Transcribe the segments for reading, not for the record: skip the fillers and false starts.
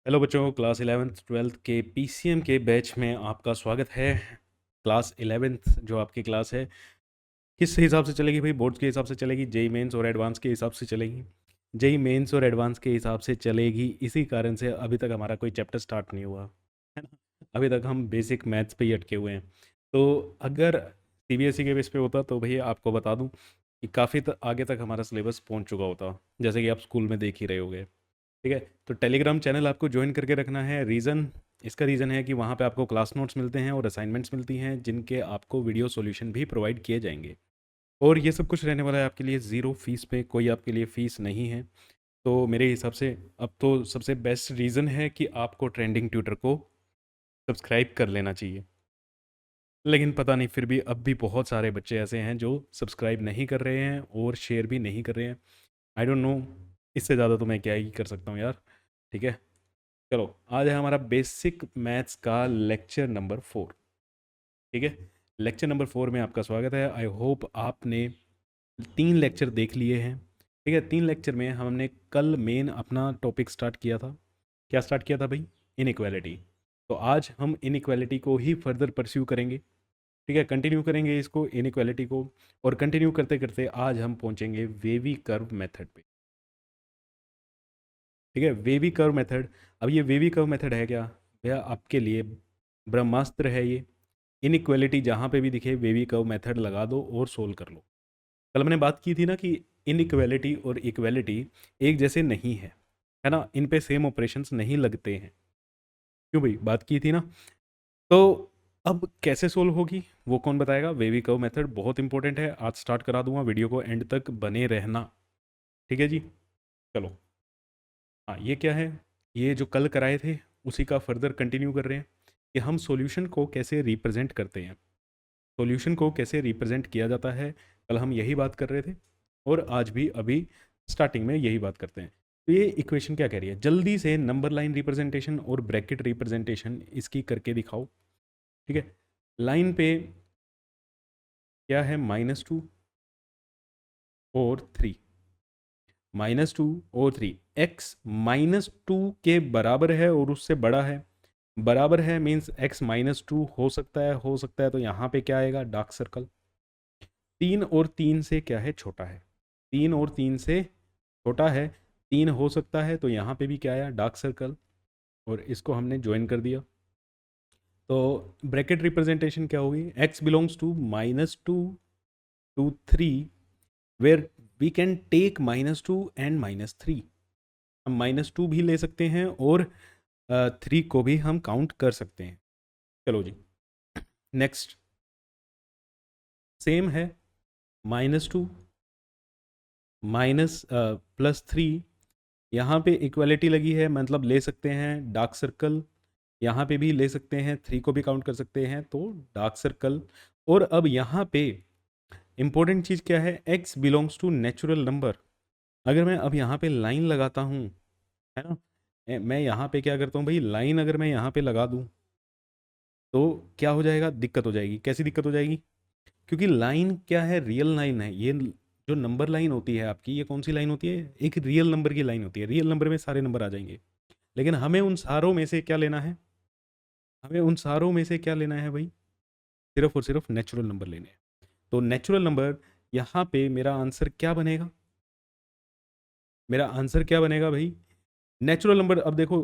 Hello बच्चों, class 11th 12th के PCM के बैच में आपका स्वागत है। क्लास 11th जो आपकी क्लास है किस हिसाब से चलेगी भाई? बोर्ड्स के हिसाब से चलेगी, जेई मेंस और एडवांस के हिसाब से चलेगी? जेई मेंस और एडवांस के हिसाब से चलेगी। इसी कारण से अभी तक हमारा कोई चैप्टर स्टार्ट नहीं हुआ है ना। अभी तक हम बेसिक मैथ्स पे ही अटके हुए हैं। तो अगर सीबीएसई के बेस पे होता तो भैया आपको बता दूं कि काफ़ी आगे तक हमारा सिलेबस पहुंच चुका होता, जैसे कि आप स्कूल में देख ही रहे होगे। ठीक है, तो टेलीग्राम चैनल आपको ज्वाइन करके रखना है। रीज़न, इसका रीज़न है कि वहाँ पे आपको क्लास नोट्स मिलते हैं और असाइनमेंट्स मिलती हैं, जिनके आपको वीडियो सॉल्यूशन भी प्रोवाइड किए जाएंगे। और ये सब कुछ रहने वाला है आपके लिए ज़ीरो फीस पे, कोई आपके लिए फ़ीस नहीं है। तो मेरे हिसाब से अब तो सबसे बेस्ट रीज़न है कि आपको ट्रेंडिंग ट्यूटर को सब्सक्राइब कर लेना चाहिए। लेकिन पता नहीं, फिर भी अब भी बहुत सारे बच्चे ऐसे हैं जो सब्सक्राइब नहीं कर रहे हैं और शेयर भी नहीं कर रहे हैं। आई डोंट नो, इससे ज़्यादा तो मैं क्या ही कर सकता हूँ यार। ठीक है, चलो आज है हमारा बेसिक मैथ्स का लेक्चर नंबर 4। ठीक है, लेक्चर नंबर 4 में आपका स्वागत है। आई होप आपने 3 लेक्चर देख लिए हैं। ठीक है, 3 लेक्चर में हमने कल मेन अपना टॉपिक स्टार्ट किया था। क्या स्टार्ट किया था भाई? इनइक्वालिटी। तो आज हम इनइक्वालिटी को ही फर्दर परस्यू करेंगे। ठीक है, कंटिन्यू करेंगे इसको, इनइक्वालिटी को। और कंटिन्यू करते करते आज हम पहुंचेंगे वेवी कर्व मेथड पे। ठीक है, वेवी कर्व मेथड। अब ये वेवी कर्व मेथड है क्या भैया? आपके लिए ब्रह्मास्त्र है ये। इनइक्वालिटी जहाँ पे भी दिखे वेवी कर्व मेथड लगा दो और सोल्व कर लो। कल मैंने बात की थी ना कि इनइक्वालिटी और इक्वालिटी एक जैसे नहीं है ना, इन पे सेम ऑपरेशंस नहीं लगते हैं। क्यों भाई? बात की थी ना। तो अब कैसे सोल्व होगी वो कौन बताएगा? वेवी कर्व मेथड बहुत इंपॉर्टेंट है। आज स्टार्ट करा दूंगा, वीडियो को एंड तक बने रहना। ठीक है जी, चलो। हाँ, ये क्या है? ये जो कल कराए थे उसी का फर्दर कंटिन्यू कर रहे हैं कि हम सॉल्यूशन को कैसे रिप्रेजेंट करते हैं, सॉल्यूशन को कैसे रिप्रेजेंट किया जाता है। कल हम यही बात कर रहे थे और आज भी अभी स्टार्टिंग में यही बात करते हैं। तो ये इक्वेशन क्या कह रही है? जल्दी से नंबर लाइन रिप्रेजेंटेशन और ब्रैकेट रिप्रेजेंटेशन इसकी करके दिखाओ। ठीक है, लाइन पे क्या है? -2 और 3। -2 और 3, x -2 के बराबर है और उससे बड़ा है। बराबर है मीन्स x -2 हो सकता है, हो सकता है, तो यहाँ पे क्या आएगा? Dark circle. 3 और 3 से क्या है? छोटा है। 3 और 3 से छोटा है, 3 हो सकता है, तो यहाँ पे भी क्या आया? Dark circle. और इसको हमने ज्वाइन कर दिया। तो ब्रैकेट रिप्रेजेंटेशन क्या होगी? x belongs to -2 to 3 where we can take -2 and -3। हम -2 भी ले सकते हैं और 3 को भी हम काउंट कर सकते हैं। चलो जी, नेक्स्ट सेम है। -2 माइनस +3, यहाँ पे इक्वालिटी लगी है, मतलब ले सकते हैं डार्क सर्कल। यहाँ पे भी ले सकते हैं, 3 को भी काउंट कर सकते हैं, तो डार्क सर्कल। और अब यहाँ पे इंपॉर्टेंट चीज़ क्या है? x belongs to natural number. अगर मैं अब यहाँ पे लाइन लगाता हूँ, है ना, मैं यहाँ पे क्या करता हूँ भाई? लाइन अगर मैं यहाँ पे लगा दूँ तो क्या हो जाएगा? दिक्कत हो जाएगी। कैसी दिक्कत हो जाएगी? क्योंकि लाइन क्या है? रियल लाइन है ये। जो नंबर लाइन होती है आपकी, ये कौन सी लाइन होती है? एक रियल नंबर की लाइन होती है। रियल नंबर में सारे नंबर आ जाएंगे, लेकिन हमें उन सारों में से क्या लेना है? हमें उन सारों में से क्या लेना है भाई? सिर्फ और सिर्फ नेचुरल नंबर लेने हैं। तो नेचुरल नंबर, यहाँ पे मेरा आंसर क्या बनेगा? मेरा आंसर क्या बनेगा भाई? Natural number. अब देखो,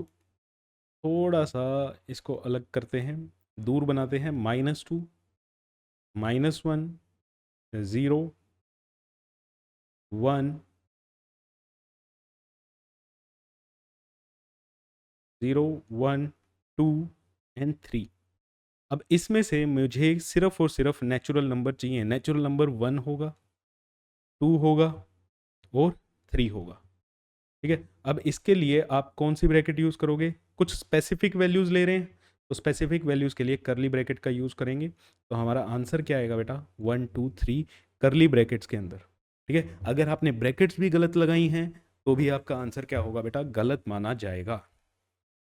थोड़ा सा इसको अलग करते हैं, दूर बनाते हैं। -2, -1, 0, 1, 0, 1, 2 एंड 3। अब इसमें से मुझे सिर्फ और सिर्फ नेचुरल नंबर चाहिए। नेचुरल नंबर 1 होगा, 2 होगा और 3 होगा। ठीक है, अब इसके लिए आप कौन सी ब्रैकेट यूज़ करोगे? कुछ स्पेसिफिक वैल्यूज़ ले रहे हैं, तो स्पेसिफिक वैल्यूज़ के लिए करली ब्रैकेट का यूज़ करेंगे। तो हमारा आंसर क्या आएगा बेटा? 1, 2, 3 करली ब्रैकेट्स के अंदर। ठीक है, अगर आपने ब्रैकेट्स भी गलत लगाई हैं तो भी आपका आंसर क्या होगा बेटा? गलत माना जाएगा।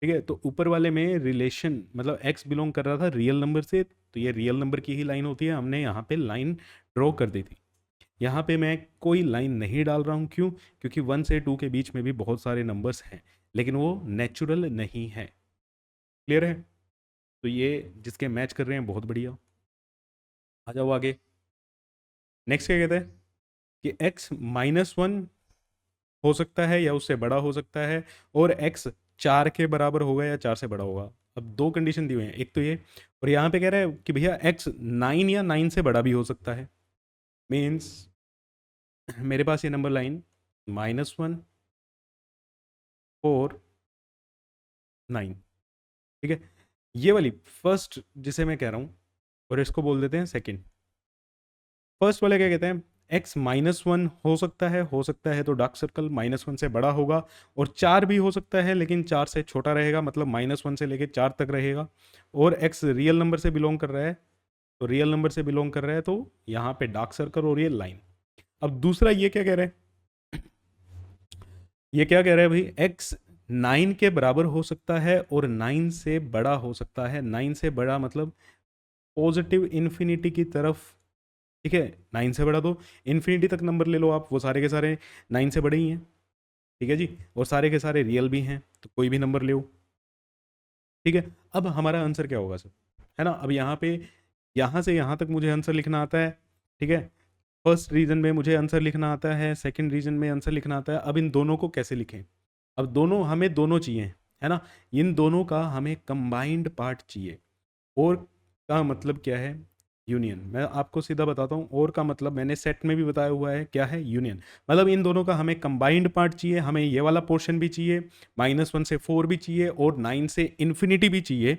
ठीक है, तो ऊपर वाले में रिलेशन, मतलब x बिलोंग कर रहा था रियल नंबर से, तो ये रियल नंबर की ही लाइन होती है। हमने यहाँ पे लाइन ड्रॉ कर दी थी। यहाँ पे मैं कोई लाइन नहीं डाल रहा हूँ। क्यों? क्योंकि 1 से 2 के बीच में भी बहुत सारे नंबर्स हैं, लेकिन वो नेचुरल नहीं है। क्लियर है? तो ये जिसके मैच कर रहे हैं बहुत बढ़िया। आ जाओ आगे। नेक्स्ट क्या कहते हैं कि x -1 हो सकता है या उससे बड़ा हो सकता है, और x 4 के बराबर होगा या 4 से बड़ा होगा। अब दो कंडीशन दी हुई हैं, एक तो ये, और यहाँ पे कह रहा है कि भैया x 9 या 9 से बड़ा भी हो सकता है। मीन्स मेरे पास ये नंबर लाइन -1, 4, 9। ठीक है, ये वाली फर्स्ट जिसे मैं कह रहा हूँ, और इसको बोल देते हैं सेकंड। फर्स्ट वाले क्या कहते हैं, x -1 हो सकता है तो डार्क सर्कल -1 से बड़ा होगा, और 4 भी हो सकता है लेकिन 4 से छोटा रहेगा, मतलब -1 से लेके 4 तक रहेगा, और x रियल नंबर से बिलोंग कर रहा है, तो रियल नंबर से बिलोंग कर रहा है, तो यहाँ पे डार्क सर्कल और ये लाइन। अब दूसरा ये क्या कह रहे हैं, ये क्या कह रहा है भाई, x 9 के बराबर हो सकता है और 9 से बड़ा हो सकता है। 9 से बड़ा मतलब पॉजिटिव इन्फिनिटी की तरफ। ठीक है, 9 से बड़ा, तो इन्फिनिटी तक नंबर ले लो आप, वो सारे के सारे 9 से बड़े ही हैं। ठीक है जी, और सारे के सारे रियल भी हैं, तो कोई भी नंबर ले। ठीक है, अब हमारा आंसर क्या होगा सर, है ना? अब यहाँ पे यहाँ से यहाँ तक मुझे आंसर लिखना आता है। ठीक है, फर्स्ट रीजन में मुझे आंसर लिखना आता है, सेकंड रीजन में आंसर लिखना आता है। अब इन दोनों को कैसे लिखें? अब दोनों हमें दोनों चाहिए, है ना? इन दोनों का हमें कंबाइंड पार्ट चाहिए। और का मतलब क्या है, यूनियन। मैं आपको सीधा बताता हूँ, और का मतलब मैंने सेट में भी बताया हुआ है, क्या है, यूनियन। मतलब इन दोनों का हमें कंबाइंड पार्ट चाहिए, हमें ये वाला पोर्शन भी चाहिए, -1 से 4 भी चाहिए, और 9 से इन्फिनिटी भी चाहिए।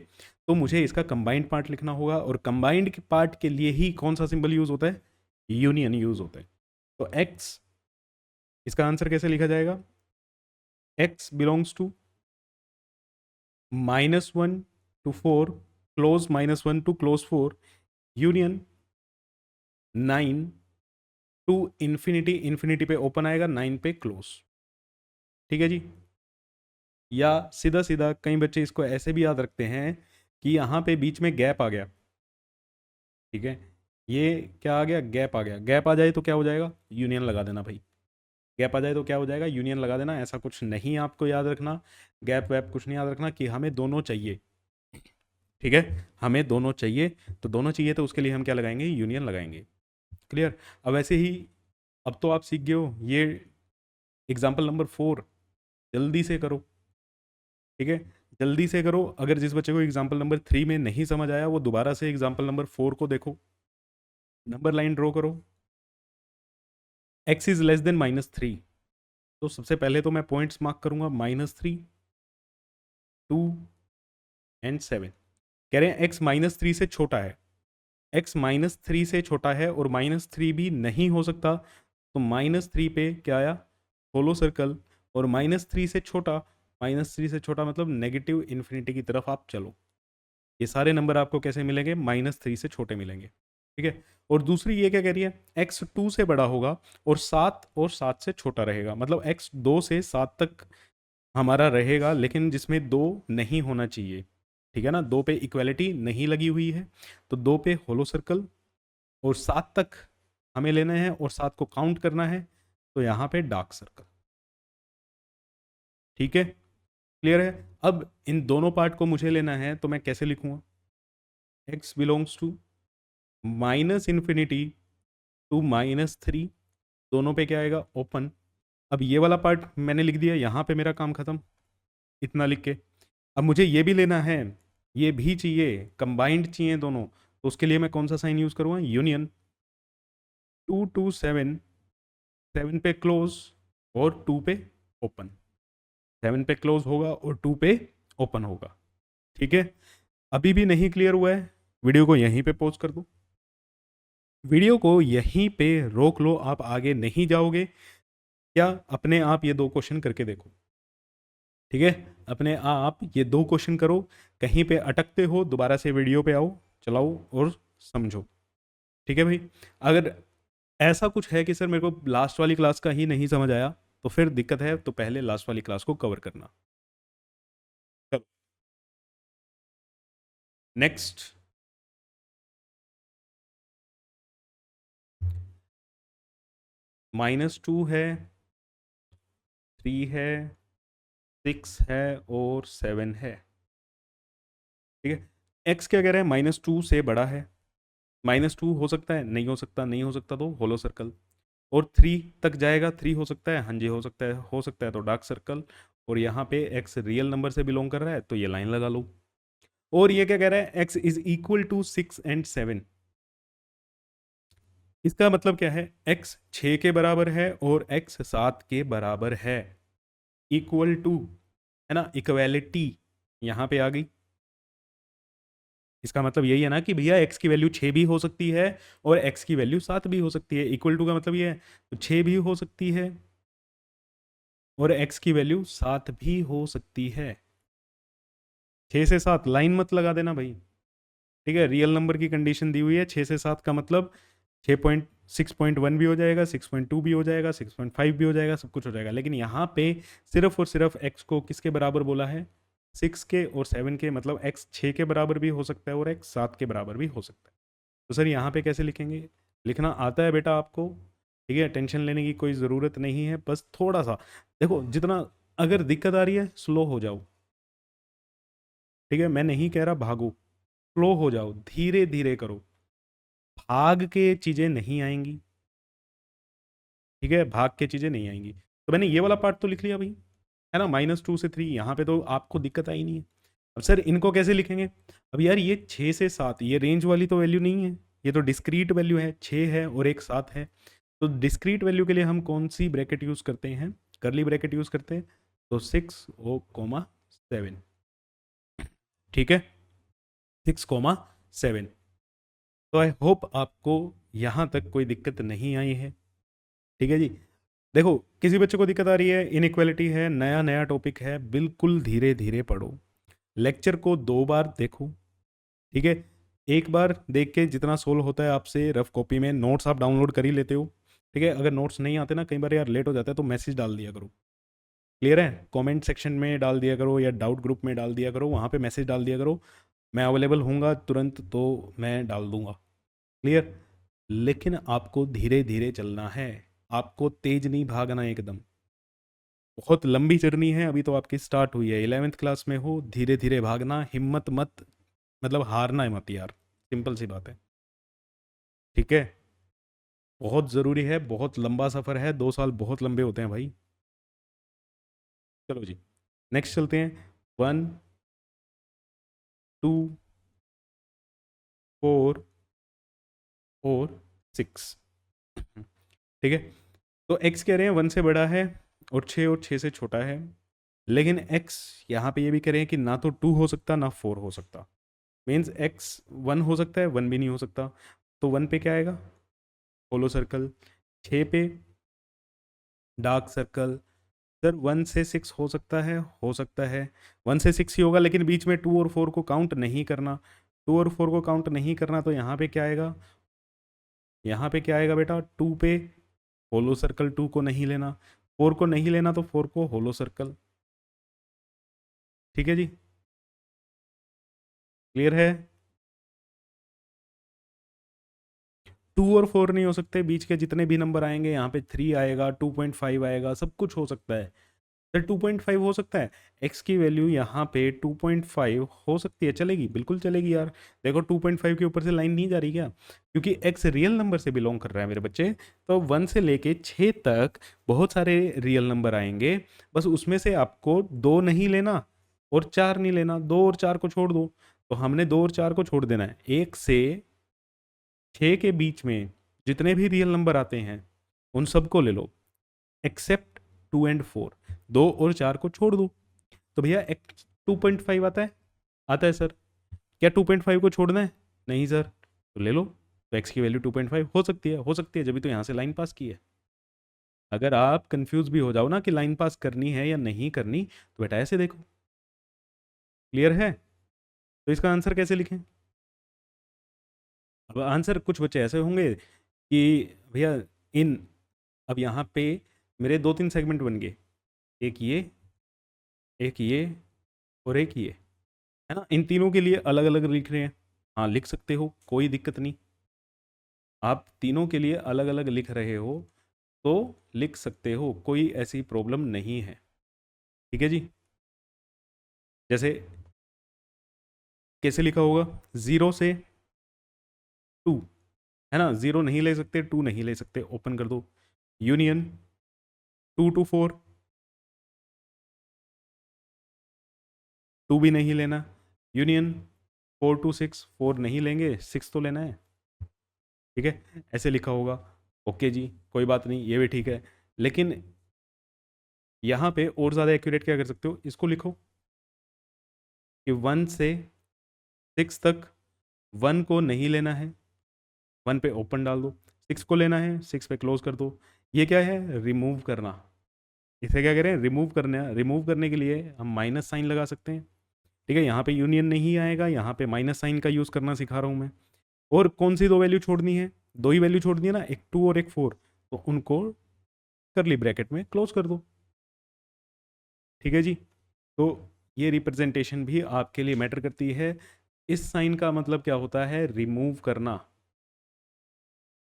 तो मुझे इसका कंबाइंड पार्ट लिखना होगा, और कंबाइंड पार्ट के लिए ही कौन सा सिंबल यूज होता है, यूनियन यूज होता है। तो एक्स, इसका आंसर कैसे लिखा जाएगा, x belongs to -1 to 4 close -1 to close 4 union 9 to infinity, infinity पे ओपन आएगा, 9 पे क्लोज। ठीक है जी, या सीधा सीधा कई बच्चे इसको ऐसे भी याद रखते हैं कि यहाँ पे बीच में गैप आ गया। ठीक है, ये क्या आ गया, गैप आ गया। गैप आ जाए तो क्या हो जाएगा, यूनियन लगा देना भाई। गैप आ जाए तो क्या हो जाएगा, यूनियन लगा देना। ऐसा कुछ नहीं आपको याद रखना, गैप वैप कुछ नहीं याद रखना, कि हमें दोनों चाहिए। ठीक है, हमें दोनों चाहिए, तो दोनों चाहिए तो उसके लिए हम क्या लगाएंगे, यूनियन लगाएंगे। क्लियर? अब ऐसे ही, अब तो आप सीख गए हो ये। एग्जाम्पल नंबर 4 जल्दी से करो। ठीक है, जल्दी से करो। अगर जिस बच्चे को एग्जाम्पल नंबर 3 में नहीं समझ आया, वो दोबारा से एग्जाम्पल नंबर 4 को देखो। नंबर लाइन ड्रॉ करो, x इज लेस देन -3। तो सबसे पहले तो मैं पॉइंट्स मार्क करूंगा, -3, 2 एंड 7। कह रहे हैं x -3 से छोटा है, x -3 से छोटा है, और -3 भी नहीं हो सकता। तो -3 पे क्या आया, होलो सर्कल, और -3 से छोटा, -3 से छोटा मतलब नेगेटिव इन्फिनिटी की तरफ आप चलो। ये सारे नंबर आपको कैसे मिलेंगे, -3 से छोटे मिलेंगे। ठीक है, और दूसरी ये क्या कह रही है, x 2 से बड़ा होगा, और 7 से छोटा रहेगा, मतलब x 2 से 7 तक हमारा रहेगा, लेकिन जिसमें 2 नहीं होना चाहिए। ठीक है ना, 2 पे इक्वालिटी नहीं लगी हुई है, तो 2 पे होलो सर्कल, और 7 तक हमें लेना है, और 7 को काउंट करना है, तो यहाँ पे डार्क सर्कल। ठीक है, क्लियर है? अब इन दोनों पार्ट को मुझे लेना है, तो मैं कैसे लिखूंगा, x belongs to -infinity to -3, दोनों पे क्या आएगा, ओपन। अब ये वाला पार्ट मैंने लिख दिया, यहाँ पे मेरा काम खत्म, इतना लिख के। अब मुझे ये भी लेना है, ये भी चाहिए, कंबाइंड चाहिए दोनों, तो उसके लिए मैं कौन सा साइन यूज करूँगा, यूनियन। 2 to 7, 7 पे क्लोज और 2 पे ओपन। 7 पे क्लोज होगा और 2 पे ओपन होगा। ठीक है, अभी भी नहीं क्लियर हुआ है, वीडियो को यहीं पे पॉज कर दो, वीडियो को यहीं पे रोक लो, आप आगे नहीं जाओगे। क्या, अपने आप ये दो क्वेश्चन करके देखो। ठीक है, अपने आप ये दो क्वेश्चन करो, कहीं पे अटकते हो दोबारा से वीडियो पे आओ, चलाओ और समझो। ठीक है भाई, अगर ऐसा कुछ है कि सर मेरे को लास्ट वाली क्लास का ही नहीं समझ आया, तो फिर दिक्कत है, तो पहले लास्ट वाली क्लास को कवर करना। चलो नेक्स्ट, -2 है, 3 है, 6 है और 7 है। ठीक है, एक्स क्या कह रहे हैं, -2 से बड़ा है। -2 हो सकता है, नहीं हो सकता, नहीं हो सकता तो होलो सर्कल। और 3 तक जाएगा, 3 हो सकता है, हाँ जी हो सकता है, हो सकता है तो डार्क सर्कल। और यहाँ पे एक्स रियल नंबर से बिलोंग कर रहा है तो ये लाइन लगा लो। और ये क्या कह रहा है, x is equal to 6 and 7। इसका मतलब क्या है, एक्स 6 के बराबर है और एक्स 7 के बराबर है। इक्वल टू, है ना, इक्वालिटी यहाँ पे आ गई। इसका मतलब यही है ना कि भैया एक्स की वैल्यू 6 भी हो सकती है और एक्स की वैल्यू 7 भी हो सकती है। इक्वल टू का मतलब ये है, तो 6 भी हो सकती है और एक्स की वैल्यू 7 भी हो सकती है। 6 से 7 लाइन मत लगा देना भाई। ठीक है, रियल नंबर की कंडीशन दी हुई है, 6 से 7 का मतलब 6.1 भी हो जाएगा, 6.2 भी हो जाएगा, 6.5 भी हो जाएगा, सब कुछ हो जाएगा। लेकिन यहाँ पे सिर्फ और सिर्फ एक्स को किसके बराबर बोला है, 6 के और 7 के, मतलब एक्स 6 के बराबर भी हो सकता है और एक्स 7 के बराबर भी हो सकता है। तो सर यहाँ पे कैसे लिखेंगे, लिखना आता है बेटा आपको। ठीक है, टेंशन लेने की कोई ज़रूरत नहीं है, बस थोड़ा सा देखो, जितना अगर दिक्कत आ रही है स्लो हो जाओ। ठीक है, मैं नहीं कह रहा भागो, स्लो हो जाओ, धीरे धीरे करो। भाग के चीज़ें नहीं आएंगी। ठीक है, भाग के चीज़ें नहीं आएंगी। तो मैंने ये वाला पार्ट तो लिख लिया भाई, है ना, -2 से 3, यहाँ पे तो आपको दिक्कत आई नहीं है। अब सर इनको कैसे लिखेंगे, अब यार ये 6 से 7 ये रेंज वाली तो वैल्यू नहीं है, ये तो डिस्क्रीट वैल्यू है, 6 है और एक 7 है। तो डिस्क्रीट वैल्यू के लिए हम कौन सी ब्रैकेट यूज़ करते हैं, करली ब्रैकेट यूज़ करते हैं। तो 6 ओ कोमा 7। ठीक है, 6, 7। तो आई होप आपको यहाँ तक कोई दिक्कत नहीं आई है। ठीक है जी, देखो किसी बच्चे को दिक्कत आ रही है, इनइक्वालिटी है, नया नया टॉपिक है, बिल्कुल धीरे धीरे पढ़ो। लेक्चर को 2 बार देखो। ठीक है, एक बार देख के जितना सोल्व होता है आपसे रफ कॉपी में, नोट्स आप डाउनलोड कर ही लेते हो। ठीक है, अगर नोट्स नहीं आते ना, कई बार यार लेट हो जाता है, तो मैसेज डाल दिया करो। क्लियर है, कमेंट सेक्शन में डाल दिया करो या डाउट ग्रुप में डाल दिया करो, वहाँ पे मैसेज डाल दिया करो, मैं अवेलेबल हूँगा तुरंत तो मैं डाल दूंगा। क्लियर, लेकिन आपको धीरे धीरे चलना है, आपको तेज नहीं भागना एकदम। बहुत लंबी जर्नी है, अभी तो आपकी स्टार्ट हुई है, 11th क्लास में हो, धीरे धीरे भागना, हिम्मत मत, मतलब हारना है मत यार, सिंपल सी बात है। ठीक है, बहुत ज़रूरी है, बहुत लंबा सफ़र है, 2 साल बहुत लंबे होते हैं भाई। चलो जी, नेक्स्ट चलते हैं। 1, 2, 4 और 6। ठीक है, तो x कह रहे हैं 1 से बड़ा है और 6 और 6 से छोटा है। लेकिन x यहाँ पे ये भी कह रहे हैं कि ना तो 2 हो सकता ना 4 हो सकता। मीन्स x 1 हो सकता है, 1 भी नहीं हो सकता। तो 1 पे क्या आएगा, होलो सर्कल। 6 पे डार्क सर्कल। सर 1 से 6 हो सकता है, हो सकता है, 1 से 6 ही होगा, लेकिन बीच में 2 और 4 को काउंट नहीं करना। 2 और 4 को काउंट नहीं करना, तो यहाँ पे क्या आएगा, यहाँ पे क्या आएगा बेटा, 2 पे होलो सर्कल, 2 को नहीं लेना, 4 को नहीं लेना, तो 4 को होलो सर्कल। ठीक है जी, क्लियर है। 2 और 4 नहीं हो सकते, बीच के जितने भी नंबर आएंगे, यहाँ पे 3 आएगा, 2.5 आएगा, सब कुछ हो सकता है। सर 2.5 हो सकता है, x की वैल्यू यहाँ पे 2.5 हो सकती है, चलेगी, बिल्कुल चलेगी यार। देखो 2.5 के ऊपर से लाइन नहीं जा रही क्या, क्योंकि x रियल नंबर से बिलोंग कर रहा है मेरे बच्चे। तो 1 से लेके 6 तक बहुत सारे रियल नंबर आएंगे, बस उसमें से आपको 2 नहीं लेना और 4 नहीं लेना, 2 और 4 को छोड़ दो। तो हमने 2 और 4 को छोड़ देना है, 1 से 6 के बीच में जितने भी रियल नंबर आते हैं उन सबको ले लो, एक्सेप्ट 2 और 4, 2 और 4 को छोड़ दो। तो भैया एक्स 2.5 आता है, आता है सर। क्या 2.5 को छोड़ना है, नहीं सर, तो ले लो। तो एक्स की वैल्यू 2.5 हो सकती है, हो सकती है, जब तो यहाँ से लाइन पास की है। अगर आप कंफ्यूज भी हो जाओ ना कि लाइन पास करनी है या नहीं करनी, तो बेटा ऐसे देखो। क्लियर है, तो इसका आंसर कैसे लिखें। अब आंसर कुछ बच्चे ऐसे होंगे कि भैया इन, अब यहाँ पे मेरे 2-3 सेगमेंट बन गए, एक ये, एक ये और एक ये, है ना, इन तीनों के लिए अलग अलग लिख रहे हैं। हाँ लिख सकते हो, कोई दिक्कत नहीं, आप तीनों के लिए अलग अलग लिख रहे हो तो लिख सकते हो, कोई ऐसी प्रॉब्लम नहीं है। ठीक है जी, जैसे कैसे लिखा होगा, 0 से 2, है ना, 0 नहीं ले सकते, 2 नहीं ले सकते, ओपन कर दो, यूनियन 2 to 4, 2 भी नहीं लेना, यूनियन 4 to 6, 4 नहीं लेंगे, 6 तो लेना है, ठीक है, ऐसे लिखा होगा। ओके जी, कोई बात नहीं, ये भी ठीक है। लेकिन यहाँ पे और ज़्यादा एक्यूरेट क्या कर सकते हो, इसको लिखो कि 1 से 6 तक 1 को नहीं लेना है, 1 पे ओपन डाल दो, 6 को लेना है, 6 पे क्लोज कर दो। ये क्या है, रिमूव करना। इसे क्या करें, रिमूव करना। रिमूव करने के लिए हम माइनस साइन लगा सकते हैं, ठीक है, यहाँ पे यूनियन नहीं आएगा, यहाँ पे माइनस साइन का यूज़ करना सिखा रहा हूँ मैं। और कौन सी दो वैल्यू छोड़नी है, दो ही वैल्यू छोड़नी है ना, एक 2 और एक 4, तो उनको करली ब्रैकेट में क्लोज कर दो, ठीक है जी। तो ये रिप्रेजेंटेशन भी आपके लिए मैटर करती है। इस साइन का मतलब क्या होता है, रिमूव करना।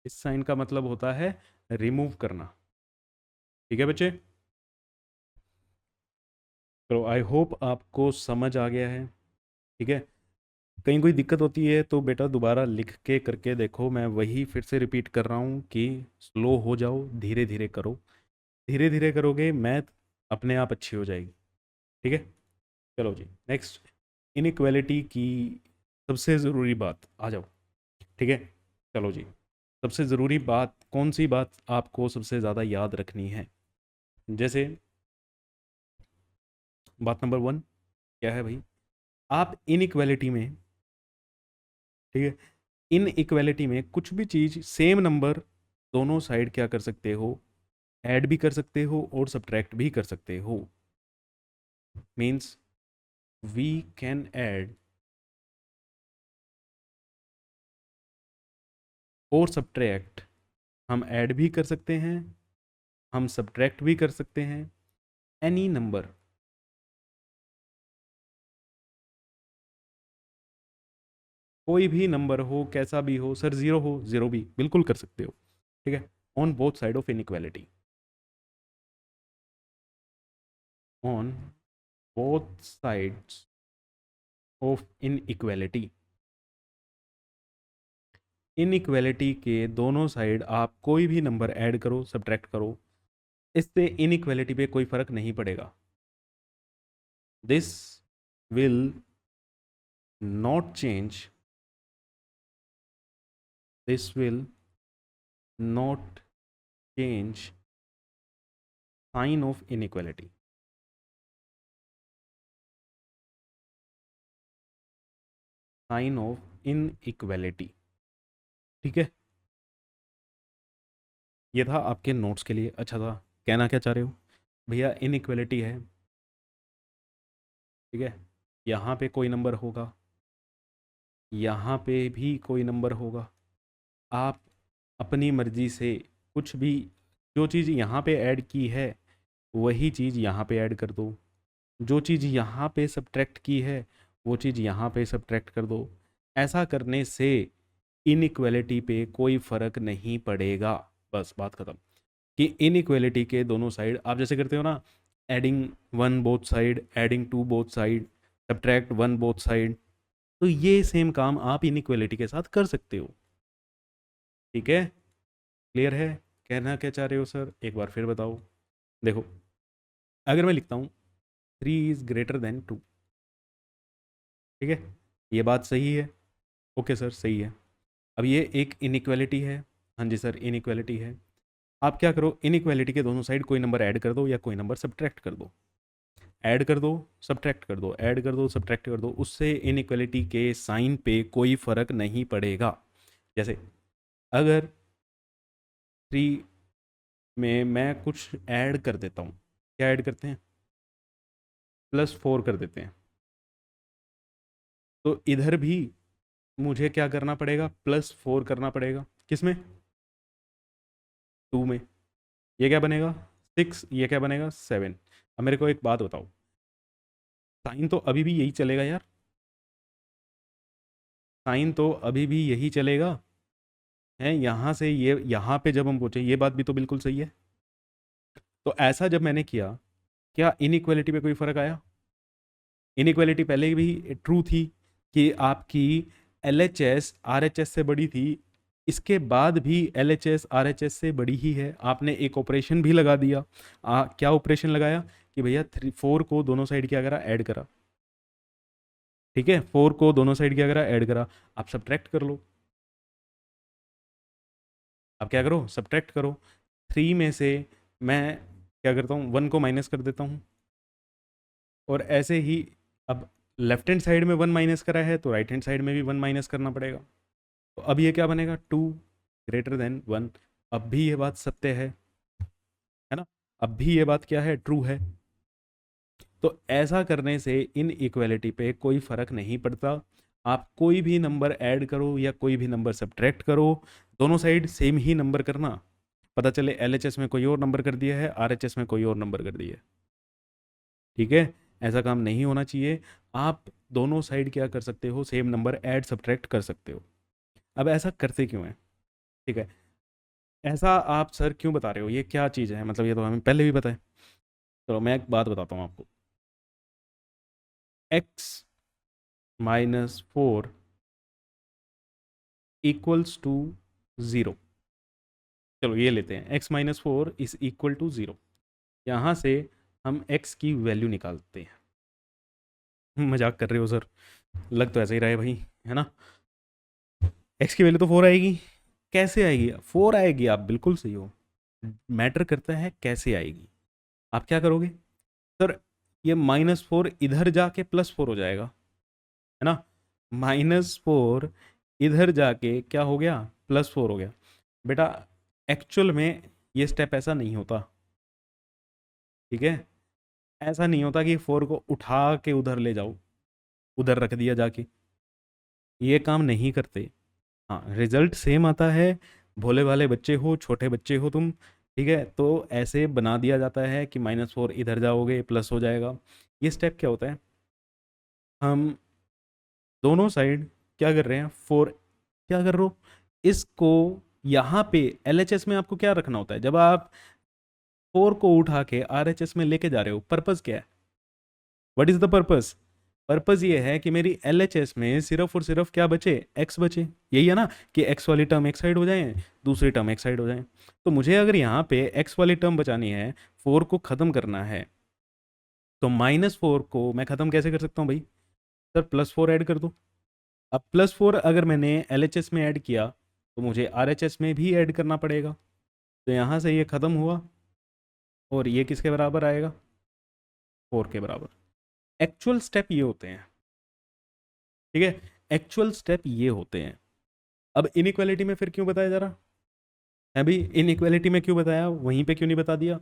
इस साइन का मतलब होता है रिमूव करना, ठीक है बच्चे। तो आई होप आपको समझ आ गया है, ठीक है। कहीं कोई दिक्कत होती है तो बेटा दोबारा लिख के करके देखो, मैं वही फिर से रिपीट कर रहा हूँ कि स्लो हो जाओ, धीरे धीरे करो। धीरे धीरे करोगे मैथ अपने आप अच्छी हो जाएगी, ठीक है। चलो जी, नेक्स्ट, इनइक्वालिटी की सबसे ज़रूरी बात आ जाओ, ठीक है। चलो जी, सबसे ज़रूरी बात कौन सी बात आपको सबसे ज़्यादा याद रखनी है। जैसे बात नंबर 1 क्या है भाई, आप इनइक्वालिटी में, ठीक है, इन इक्वालिटी में कुछ भी चीज़ सेम नंबर दोनों साइड क्या कर सकते हो, ऐड भी कर सकते हो और सब्ट्रैक्ट भी कर सकते हो। मीन्स वी कैन ऐड और सब्ट्रैक्ट, हम ऐड भी कर सकते हैं, हम सब्ट्रैक्ट भी कर सकते हैं एनी नंबर, कोई भी नंबर हो, कैसा भी हो, सर 0 हो, 0 भी बिल्कुल कर सकते हो, ठीक है, on both side of inequality, on both sides of inequality. Inequality के दोनों साइड आप कोई भी नंबर ऐड करो, सब्ट्रैक्ट करो, इससे इनइक्वालिटी पे कोई फर्क नहीं पड़ेगा। This will not change, this will not change sign of inequality, sign of inequality, ठीक है। ये था आपके नोट्स के लिए। अच्छा था, कहना क्या चाह रहे हो भैया, इनइक्वालिटी है, ठीक है, यहाँ पे कोई नंबर होगा, यहाँ पे भी कोई नंबर होगा, आप अपनी मर्ज़ी से कुछ भी, जो चीज़ यहाँ पे ऐड की है वही चीज़ यहाँ पे ऐड कर दो, जो चीज़ यहाँ पे सब्ट्रैक्ट की है वो चीज़ यहाँ पे सब्ट्रैक्ट कर दो। ऐसा करने से इनइक्वालिटी पे कोई फ़र्क नहीं पड़ेगा, बस बात ख़त्म। कि इनइक्वालिटी के दोनों साइड आप जैसे करते हो ना, adding 1 both side, adding 2 both side, subtract 1 both side, तो ये सेम काम आप इनइक्वालिटी के साथ कर सकते हो, ठीक है। क्लियर है, कहना क्या चाह रहे हो सर, एक बार फिर बताओ। देखो, अगर मैं लिखता हूँ 3 इज़ ग्रेटर देन 2, ठीक है, ये बात सही है, ओके सर सही है। अब ये एक इनइक्वालिटी है, हाँ जी सर इनइक्वालिटी है। आप क्या करो, इनइक्वालिटी के दोनों साइड कोई नंबर ऐड कर दो या कोई नंबर सब्ट्रैक्ट कर दो, ऐड कर दो सब्ट्रैक्ट कर दो, ऐड कर दो सब्ट्रैक्ट कर दो, उससे इनइक्वालिटी के साइन पे कोई फ़र्क नहीं पड़ेगा। जैसे अगर 3 में मैं कुछ ऐड कर देता हूँ, क्या ऐड करते हैं, +4 कर देते हैं, तो इधर भी मुझे क्या करना पड़ेगा, +4 करना पड़ेगा, किसमें, 2 में। ये क्या बनेगा 6, ये क्या बनेगा 7। अब मेरे को एक बात बताओ, साइन तो अभी भी यही चलेगा यार, साइन तो अभी भी यही चलेगा, है यहाँ से ये यहाँ पे जब हम पहुँचे, ये बात भी तो बिल्कुल सही है। तो ऐसा जब मैंने किया, क्या इनइक्वालिटी पे कोई फ़र्क आया, इनइक्वालिटी पहले भी ट्रू थी कि आपकी LHS RHS से बड़ी थी, इसके बाद भी LHS RHS से बड़ी ही है। आपने एक ऑपरेशन भी लगा दिया। क्या ऑपरेशन लगाया कि भैया 4 को दोनों साइड क्या करा, ऐड करा। ठीक है, 4 को दोनों साइड क्या करा, ऐड करा। आप सब्ट्रैक्ट कर लो। आप क्या करो, सब्ट्रैक्ट करो। 3 में से मैं क्या करता हूँ, 1 को माइनस कर देता हूँ। और ऐसे ही अब लेफ्ट हैंड साइड में 1 माइनस करा है तो राइट हैंड साइड में भी 1 माइनस करना पड़ेगा। तो अब ये क्या बनेगा, 2 ग्रेटर देन 1। अब भी ये बात सत्य है ना। अब भी ये बात क्या है, ट्रू है। तो ऐसा करने से इन इक्वेलिटी पे कोई फर्क नहीं पड़ता। आप कोई भी नंबर ऐड करो या कोई भी नंबर सब्ट्रैक्ट करो, दोनों साइड सेम ही नंबर करना। पता चले LHS में कोई और नंबर कर दिया है, RHS में कोई और नंबर कर दिया है। ठीक है, ऐसा काम नहीं होना चाहिए। आप दोनों साइड क्या कर सकते हो, सेम नंबर ऐड सब्ट्रैक्ट कर सकते हो। अब ऐसा करते क्यों है, ठीक है, ऐसा आप सर क्यों बता रहे हो, ये क्या चीज़ है, मतलब ये तो हमें पहले भी पता है। चलो मैं एक बात बताता हूँ आपको। x-4 equals to 0। चलो ये लेते हैं, x-4 इज इक्वल टू 0। यहाँ से हम x की वैल्यू निकालते हैं। मजाक कर रहे हो सर, लग तो ऐसा ही रहा है भाई, है ना। x की वैल्यू तो 4 आएगी। कैसे आएगी, 4 आएगी, आप बिल्कुल सही हो। मैटर करता है कैसे आएगी। आप क्या करोगे सर, ये -4 इधर जाके +4 हो जाएगा, है ना। -4 इधर जाके क्या हो गया, +4 हो गया। बेटा एक्चुअल में ये स्टेप ऐसा नहीं होता। ठीक है, ऐसा नहीं होता कि 4 को उठा के उधर ले जाओ, उधर रख दिया जाके, ये काम नहीं करते। हाँ, रिजल्ट सेम आता है। भोले भाले बच्चे हो, छोटे बच्चे हो तुम, ठीक है, तो ऐसे बना दिया जाता है कि -4 इधर जाओगे प्लस हो जाएगा। ये स्टेप क्या होता है, हम दोनों साइड क्या कर रहे हैं, 4 क्या कर रहे हो, इसको यहाँ पे LHS में आपको क्या रखना होता है, जब आप 4 को उठा के RHS में लेके जा रहे हो, पर्पस क्या है, what is the purpose. Purpose ये है कि मेरी LHS में सिर्फ और सिर्फ क्या बचे, x बचे। यही है ना, कि x वाली टर्म एक साइड हो जाए, दूसरी टर्म एक साइड हो जाए। तो मुझे अगर यहाँ पे x वाली टर्म बचानी है, 4 को ख़त्म करना है, तो -4 को मैं ख़त्म कैसे कर सकता हूँ भाई, सर +4 ऐड कर दो। अब +4 अगर मैंने LHS में ऐड किया तो मुझे RHS में भी ऐड करना पड़ेगा। तो यहाँ से ये ख़त्म हुआ और ये किसके बराबर आएगा, 4 के बराबर। एक्चुअल स्टेप ये होते हैं, ठीक है, एक्चुअल स्टेप ये होते हैं। अब इनइक्वालिटी में फिर क्यों बताया जा रहा है भाई, इनइक्वालिटी में क्यों बताया, वहीं पे क्यों नहीं बता दिया,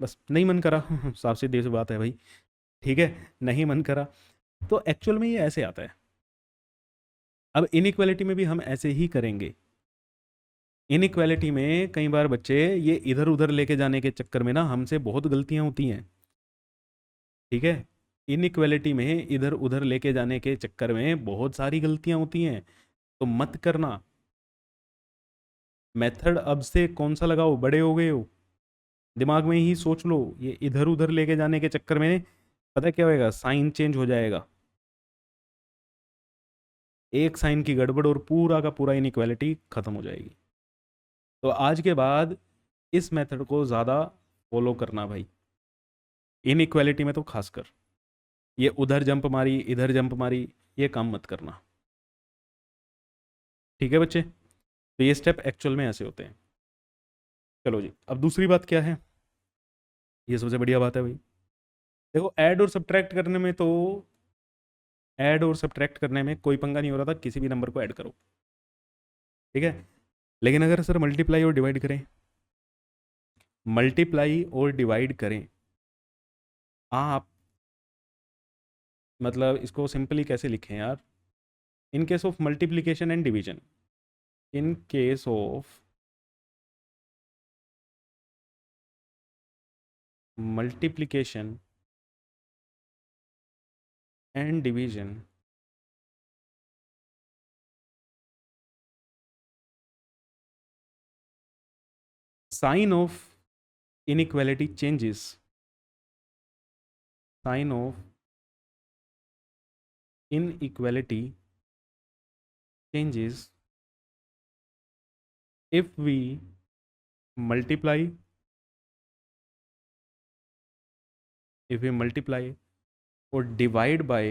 बस नहीं मन करा। साफ सीधी सी बात है भाई, ठीक है, नहीं मन करा। तो एक्चुअल में ये ऐसे आता है। अब इनइक्वालिटी में भी हम ऐसे ही करेंगे। इनइक्वालिटी में कई बार बच्चे ये इधर उधर लेके जाने के चक्कर में ना हमसे बहुत गलतियां होती हैं। ठीक है, इनइक्वालिटी में इधर उधर लेके जाने के चक्कर में बहुत सारी गलतियां होती हैं, तो मत करना। मेथड अब से कौन सा लगाओ, बड़े हो गए हो, दिमाग में ही सोच लो, ये इधर उधर लेके जाने के चक्कर में पता है क्या होएगा, साइन चेंज हो जाएगा। एक साइन की गड़बड़ और पूरा का पूरा इनइक्वालिटी खत्म हो जाएगी। तो आज के बाद इस मेथड को ज़्यादा फॉलो करना भाई, इनइक्वालिटी में तो खासकर। ये उधर जंप मारी इधर जंप मारी, ये काम मत करना। ठीक है बच्चे, तो ये स्टेप एक्चुअल में ऐसे होते हैं। चलो जी, अब दूसरी बात क्या है, ये सबसे बढ़िया बात है भाई। देखो ऐड और सब्ट्रैक्ट करने में तो, ऐड और सब्ट्रैक्ट करने में कोई पंगा नहीं हो रहा था, किसी भी नंबर को ऐड करो, ठीक है। लेकिन अगर सर मल्टीप्लाई और डिवाइड करें, मल्टीप्लाई और डिवाइड करें आप, मतलब इसको सिंपली कैसे लिखें यार, in case of multiplication and division, in case of multiplication and division, sign of inequality changes, sign of inequality changes if we multiply or divide by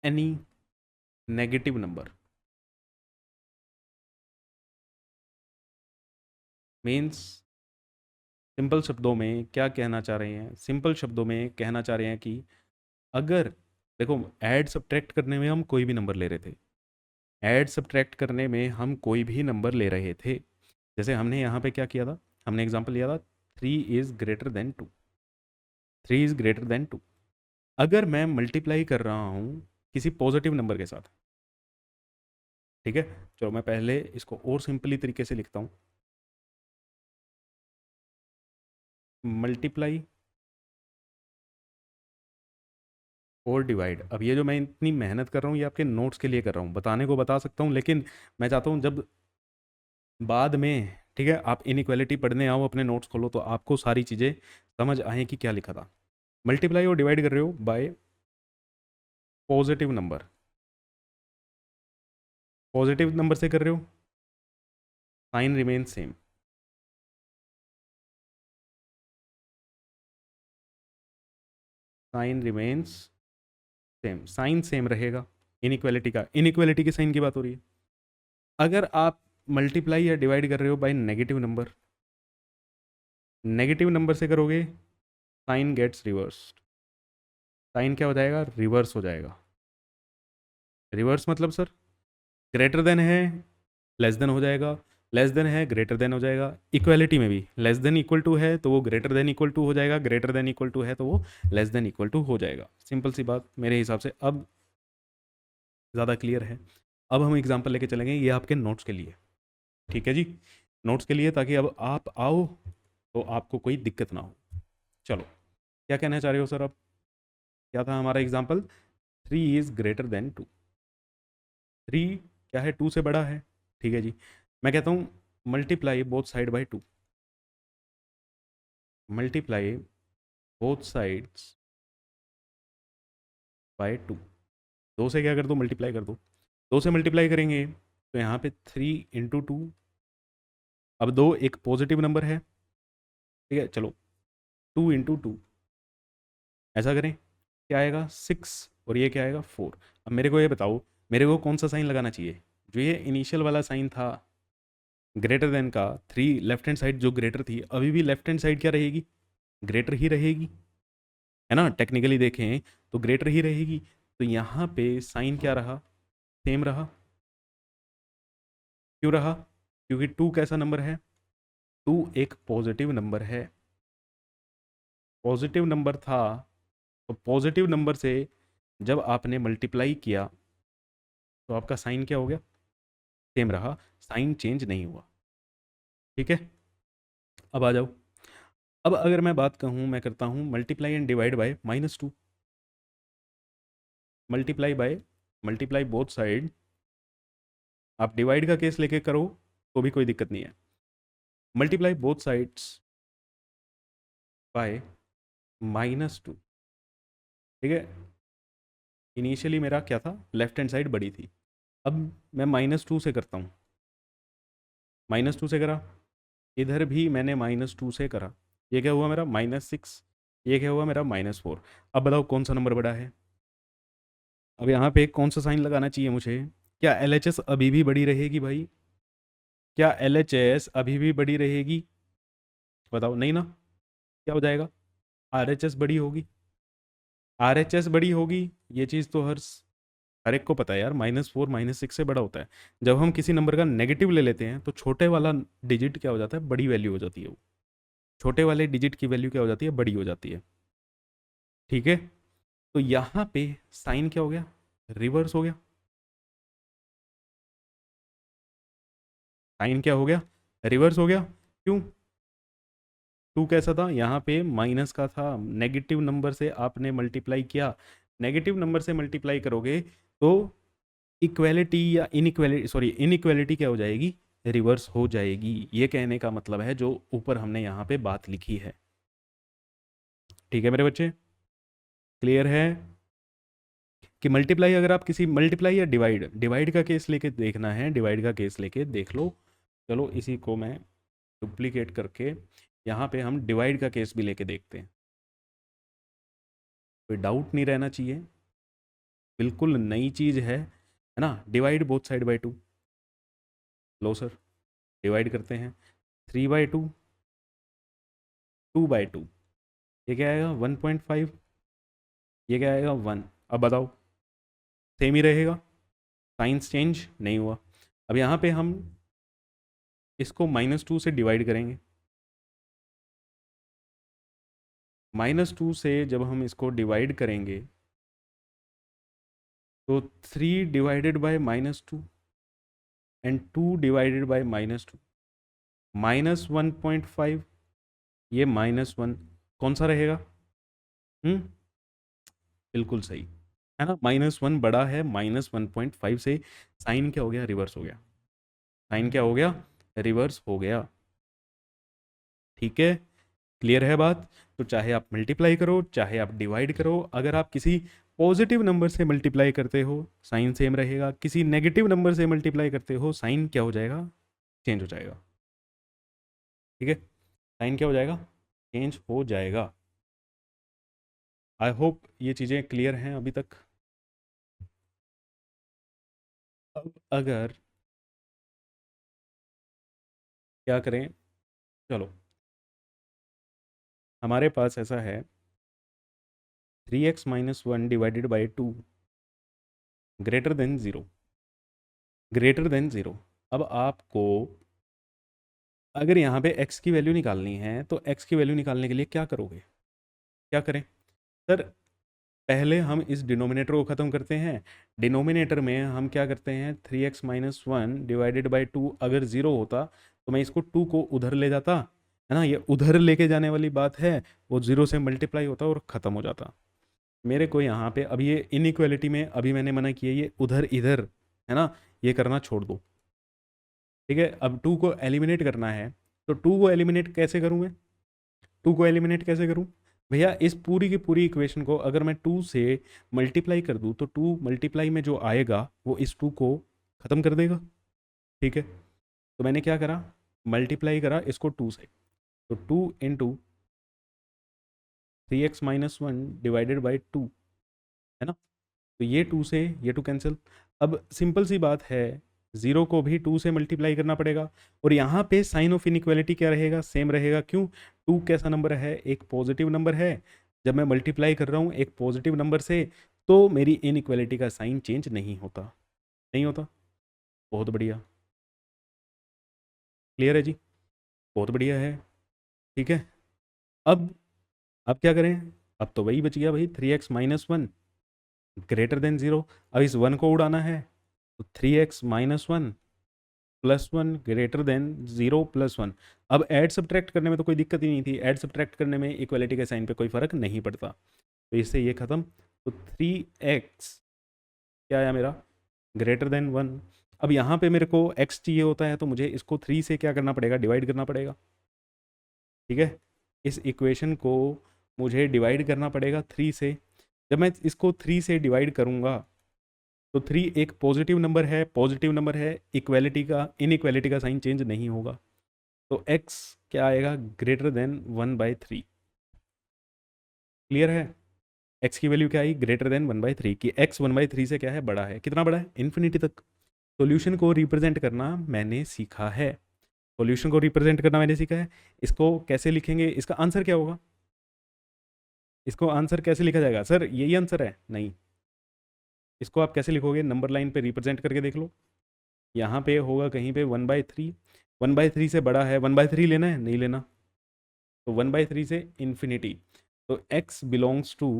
any negative number. Means simple शब्दों में क्या कहना चाह रहे हैं, simple शब्दों में कहना चाह रहे हैं कि अगर देखो, ऐड सब्ट्रैक्ट करने में हम कोई भी नंबर ले रहे थे, ऐड सब्ट्रैक्ट करने में हम कोई भी नंबर ले रहे थे। जैसे हमने यहाँ पे क्या किया था, हमने एग्जांपल लिया था 3 is greater then 2, 3 is greater then 2। अगर मैं मल्टीप्लाई कर रहा हूँ किसी पॉजिटिव नंबर के साथ, ठीक है, चलो मैं पहले इसको और सिंपली तरीके से लिखता हूँ, मल्टीप्लाई और डिवाइड। अब ये जो मैं इतनी मेहनत कर रहा हूँ ये आपके नोट्स के लिए कर रहा हूँ, बताने को बता सकता हूँ, लेकिन मैं चाहता हूँ जब बाद में, ठीक है, आप इनइक्वालिटी पढ़ने आओ, अपने नोट्स खोलो तो आपको सारी चीज़ें समझ आए कि क्या लिखा था। मल्टीप्लाई और डिवाइड कर रहे हो by positive number, positive number से कर रहे हो, sign remain same, sign remains same, sign same रहेगा इनइक्वालिटी का, इनइक्वालिटी के साइन की बात हो रही है। अगर आप मल्टीप्लाई या डिवाइड कर रहे हो by negative number, negative number से करोगे साइन गेट्स रिवर्स्ड, साइन क्या हो जाएगा, रिवर्स हो जाएगा। रिवर्स मतलब सर ग्रेटर देन है लेस देन हो जाएगा, लेस देन है ग्रेटर देन हो जाएगा। इक्वालिटी में भी लेस देन इक्वल टू है तो वो ग्रेटर देन इक्वल टू हो जाएगा, ग्रेटर देन इक्वल टू है तो वो लेस देन इक्वल टू हो जाएगा। सिंपल सी बात मेरे हिसाब से अब ज़्यादा क्लियर है। अब हम एग्जांपल लेके चलेंगे, ये आपके नोट्स के लिए, ठीक है जी, नोट्स के लिए, ताकि अब आप आओ तो आपको कोई दिक्कत ना हो। चलो क्या कहना चाह रहे हो सर, अब क्या था हमारा एग्जाम्पल, 3 इज़ ग्रेटर देन 2, 3 क्या है, 2 से बड़ा है, ठीक है जी। मैं कहता हूँ multiply both side by 2, multiply both sides by 2, 2 से क्या कर दो, मल्टीप्लाई कर दो, 2 से मल्टीप्लाई करेंगे तो यहाँ पे 3 × 2, अब 2 एक पॉजिटिव नंबर है, ठीक है, चलो 2 × 2 ऐसा करें, क्या आएगा 6, और ये क्या आएगा 4। अब मेरे को ये बताओ, मेरे को कौन सा साइन लगाना चाहिए, जो ये इनिशियल वाला साइन था ग्रेटर देन का, 3 लेफ्ट हैंड साइड जो ग्रेटर थी, अभी भी लेफ्ट हैंड साइड क्या रहेगी, ग्रेटर ही रहेगी, है ना, टेक्निकली देखें तो ग्रेटर ही रहेगी। तो यहाँ पे साइन क्या रहा, सेम रहा, क्यों रहा, क्योंकि 2 कैसा नंबर है, 2 एक पॉजिटिव नंबर है, पॉजिटिव नंबर था, तो पॉजिटिव नंबर से जब आपने मल्टीप्लाई किया तो आपका साइन क्या हो गया, सेम रहा, साइन चेंज नहीं हुआ, ठीक है। अब आ जाओ, अब अगर मैं बात कहूँ, मैं करता हूँ multiply and divide by -2, multiply both side, आप डिवाइड का केस लेके करो तो भी कोई दिक्कत नहीं है, मल्टीप्लाई बोथ साइड्स बाय -2, ठीक है। इनिशियली मेरा क्या था, लेफ्ट हैंड साइड बड़ी थी, अब मैं -2 से करता हूँ, -2 से करा, इधर भी मैंने -2 से करा, ये क्या हुआ मेरा -6, ये क्या हुआ मेरा -4। अब बताओ कौन सा नंबर बड़ा है, अब यहाँ पे कौन सा साइन लगाना चाहिए मुझे, क्या LHS अभी भी बड़ी रहेगी भाई, क्या LHS अभी भी बड़ी रहेगी, बताओ, नहीं ना, क्या हो जाएगा, RHS बड़ी होगी, RHS बड़ी होगी, ये चीज़ तो हर एक को पता है यार, -4 -6 से बड़ा होता है। जब हम किसी नंबर का नेगेटिव ले लेते हैं तो छोटे वाला डिजिट क्या हो जाता है, बड़ी वैल्यू हो जाती है, वो छोटे वाले डिजिट की वैल्यू क्या हो जाती है, बड़ी हो जाती है, ठीक है। तो यहाँ पे साइन क्या हो गया, रिवर्स हो गया, साइन क्या हो गया, रिवर्स हो गया, क्यों, 2 कैसा था, यहाँ पे माइनस का था, नेगेटिव नंबर से आपने मल्टीप्लाई किया, नेगेटिव नंबर से मल्टीप्लाई करोगे तो इक्वेलिटी या इनइक्वेलिटी, सॉरी इनइक्वेलिटी क्या हो जाएगी, रिवर्स हो जाएगी। ये कहने का मतलब है जो ऊपर हमने यहाँ पे बात लिखी है, ठीक है मेरे बच्चे, क्लियर है कि मल्टीप्लाई, अगर आप किसी मल्टीप्लाई या डिवाइड, डिवाइड का केस लेके देखना है, डिवाइड का केस लेके देख लो। चलो इसी को मैं डुप्लीकेट करके यहाँ पे हम डिवाइड का केस भी लेके देखते हैं। कोई डाउट नहीं रहना चाहिए, बिल्कुल नई चीज़ है ना। Divide both side by 2। Low sir, divide करते हैं 3/2, 2/2। ये क्या आएगा 1.5, ये क्या आएगा 1। अब बताओ, सेम ही रहेगा, साइंस चेंज नहीं हुआ। अब यहाँ पे हम इसको -2 से डिवाइड करेंगे। -2 से जब हम इसको डिवाइड करेंगे तो 3 divided bye -2 and 2 divided by -2, -1.5, ये -1, कौन सा रहेगा? हम्म, बिल्कुल सही है ना, -1 बड़ा है -1.5 से। साइन क्या हो गया? रिवर्स हो गया। साइन क्या हो गया? रिवर्स हो गया। ठीक है, क्लियर है बात? तो चाहे आप मल्टीप्लाई करो, चाहे आप डिवाइड करो, अगर आप किसी पॉजिटिव नंबर से मल्टीप्लाई करते हो साइन सेम रहेगा, किसी नेगेटिव नंबर से मल्टीप्लाई करते हो साइन क्या हो जाएगा? चेंज हो जाएगा। ठीक है, साइन क्या हो जाएगा? चेंज हो जाएगा। आई होप ये चीज़ें क्लियर हैं अभी तक। अब अगर क्या करें, चलो हमारे पास ऐसा है 3x - 1 divided by 2 greater than 0, greater than 0। अब आपको अगर यहाँ पे x की वैल्यू निकालनी है तो x की वैल्यू निकालने के लिए क्या करोगे? क्या करें सर? पहले हम इस डिनोमिनेटर को ख़त्म करते हैं। डिनोमिनेटर में हम क्या करते हैं, 3x - 1 डिवाइडेड बाई 2 अगर 0 होता तो मैं इसको 2 को उधर ले जाता, है ना, ये उधर लेके जाने वाली बात है, वो 0 से मल्टीप्लाई होता और ख़त्म हो जाता। मेरे को यहाँ पे अब ये इनइक्वालिटी में अभी मैंने मना किया, ये उधर इधर, है ना, ये करना छोड़ दो। ठीक है, अब 2 को एलिमिनेट करना है, तो 2 को एलिमिनेट कैसे करूँ मैं? 2 को एलिमिनेट कैसे करूँ भैया? इस पूरी की पूरी इक्वेशन को अगर मैं 2 से मल्टीप्लाई कर दूँ तो 2 मल्टीप्लाई में जो आएगा वो इस 2 को ख़त्म कर देगा। ठीक है, तो मैंने क्या करा, मल्टीप्लाई करा इसको 2 से, तो 2 इंटू 3x - 1 डिवाइडेड बाई 2, है ना, तो ये 2 से ये 2 कैंसिल। अब सिंपल सी बात है, 0 को भी 2 से मल्टीप्लाई करना पड़ेगा, और यहाँ पे साइन ऑफ इनइक्वालिटी क्या रहेगा? सेम रहेगा। क्यों? 2 कैसा नंबर है? एक पॉजिटिव नंबर है। जब मैं मल्टीप्लाई कर रहा हूँ एक पॉजिटिव नंबर से तो मेरी इनइक्वालिटी का साइन चेंज नहीं होता, नहीं होता। बहुत बढ़िया, क्लियर है जी, बहुत बढ़िया है। ठीक है, अब क्या करें? अब तो वही बच गया भाई, 3x - 1 ग्रेटर देन 0। अब इस 1 को उड़ाना है, तो 3x - 1 +1 ग्रेटर देन 0 +1। अब ऐड सब्ट्रैक्ट करने में तो कोई दिक्कत ही नहीं थी, ऐड सब्ट्रैक्ट करने में इक्वालिटी के साइन पे कोई फ़र्क नहीं पड़ता, तो इससे ये ख़त्म। तो 3x क्या आया मेरा? Greater than 1। अब यहाँ पे मेरे को x चाहिए होता है, तो मुझे इसको 3 से क्या करना पड़ेगा? डिवाइड करना पड़ेगा। ठीक है, इस इक्वेशन को मुझे डिवाइड करना पड़ेगा 3 से। जब मैं इसको 3 से डिवाइड करूँगा तो 3 एक पॉजिटिव नंबर है, पॉजिटिव नंबर है, इक्वालिटी का इनइक्वालिटी का साइन चेंज नहीं होगा, तो x क्या आएगा? Greater than 1/3। क्लियर है? x की वैल्यू क्या आई? ग्रेटर देन 1/3 की। x 1/3 से क्या है? बड़ा है। कितना बड़ा है? इन्फिनिटी तक। सॉल्यूशन को रिप्रेजेंट करना मैंने सीखा है, सॉल्यूशन को रिप्रेजेंट करना मैंने सीखा है। इसको कैसे लिखेंगे? इसका आंसर क्या होगा? इसको आंसर कैसे लिखा जाएगा? सर यही आंसर है? नहीं, इसको आप कैसे लिखोगे? नंबर लाइन पे रिप्रेजेंट करके देख लो। यहाँ पे होगा कहीं पे 1/3, 1/3 से बड़ा है, 1/3 लेना है? नहीं लेना, तो 1/3 से इन्फिनिटी, तो x belongs to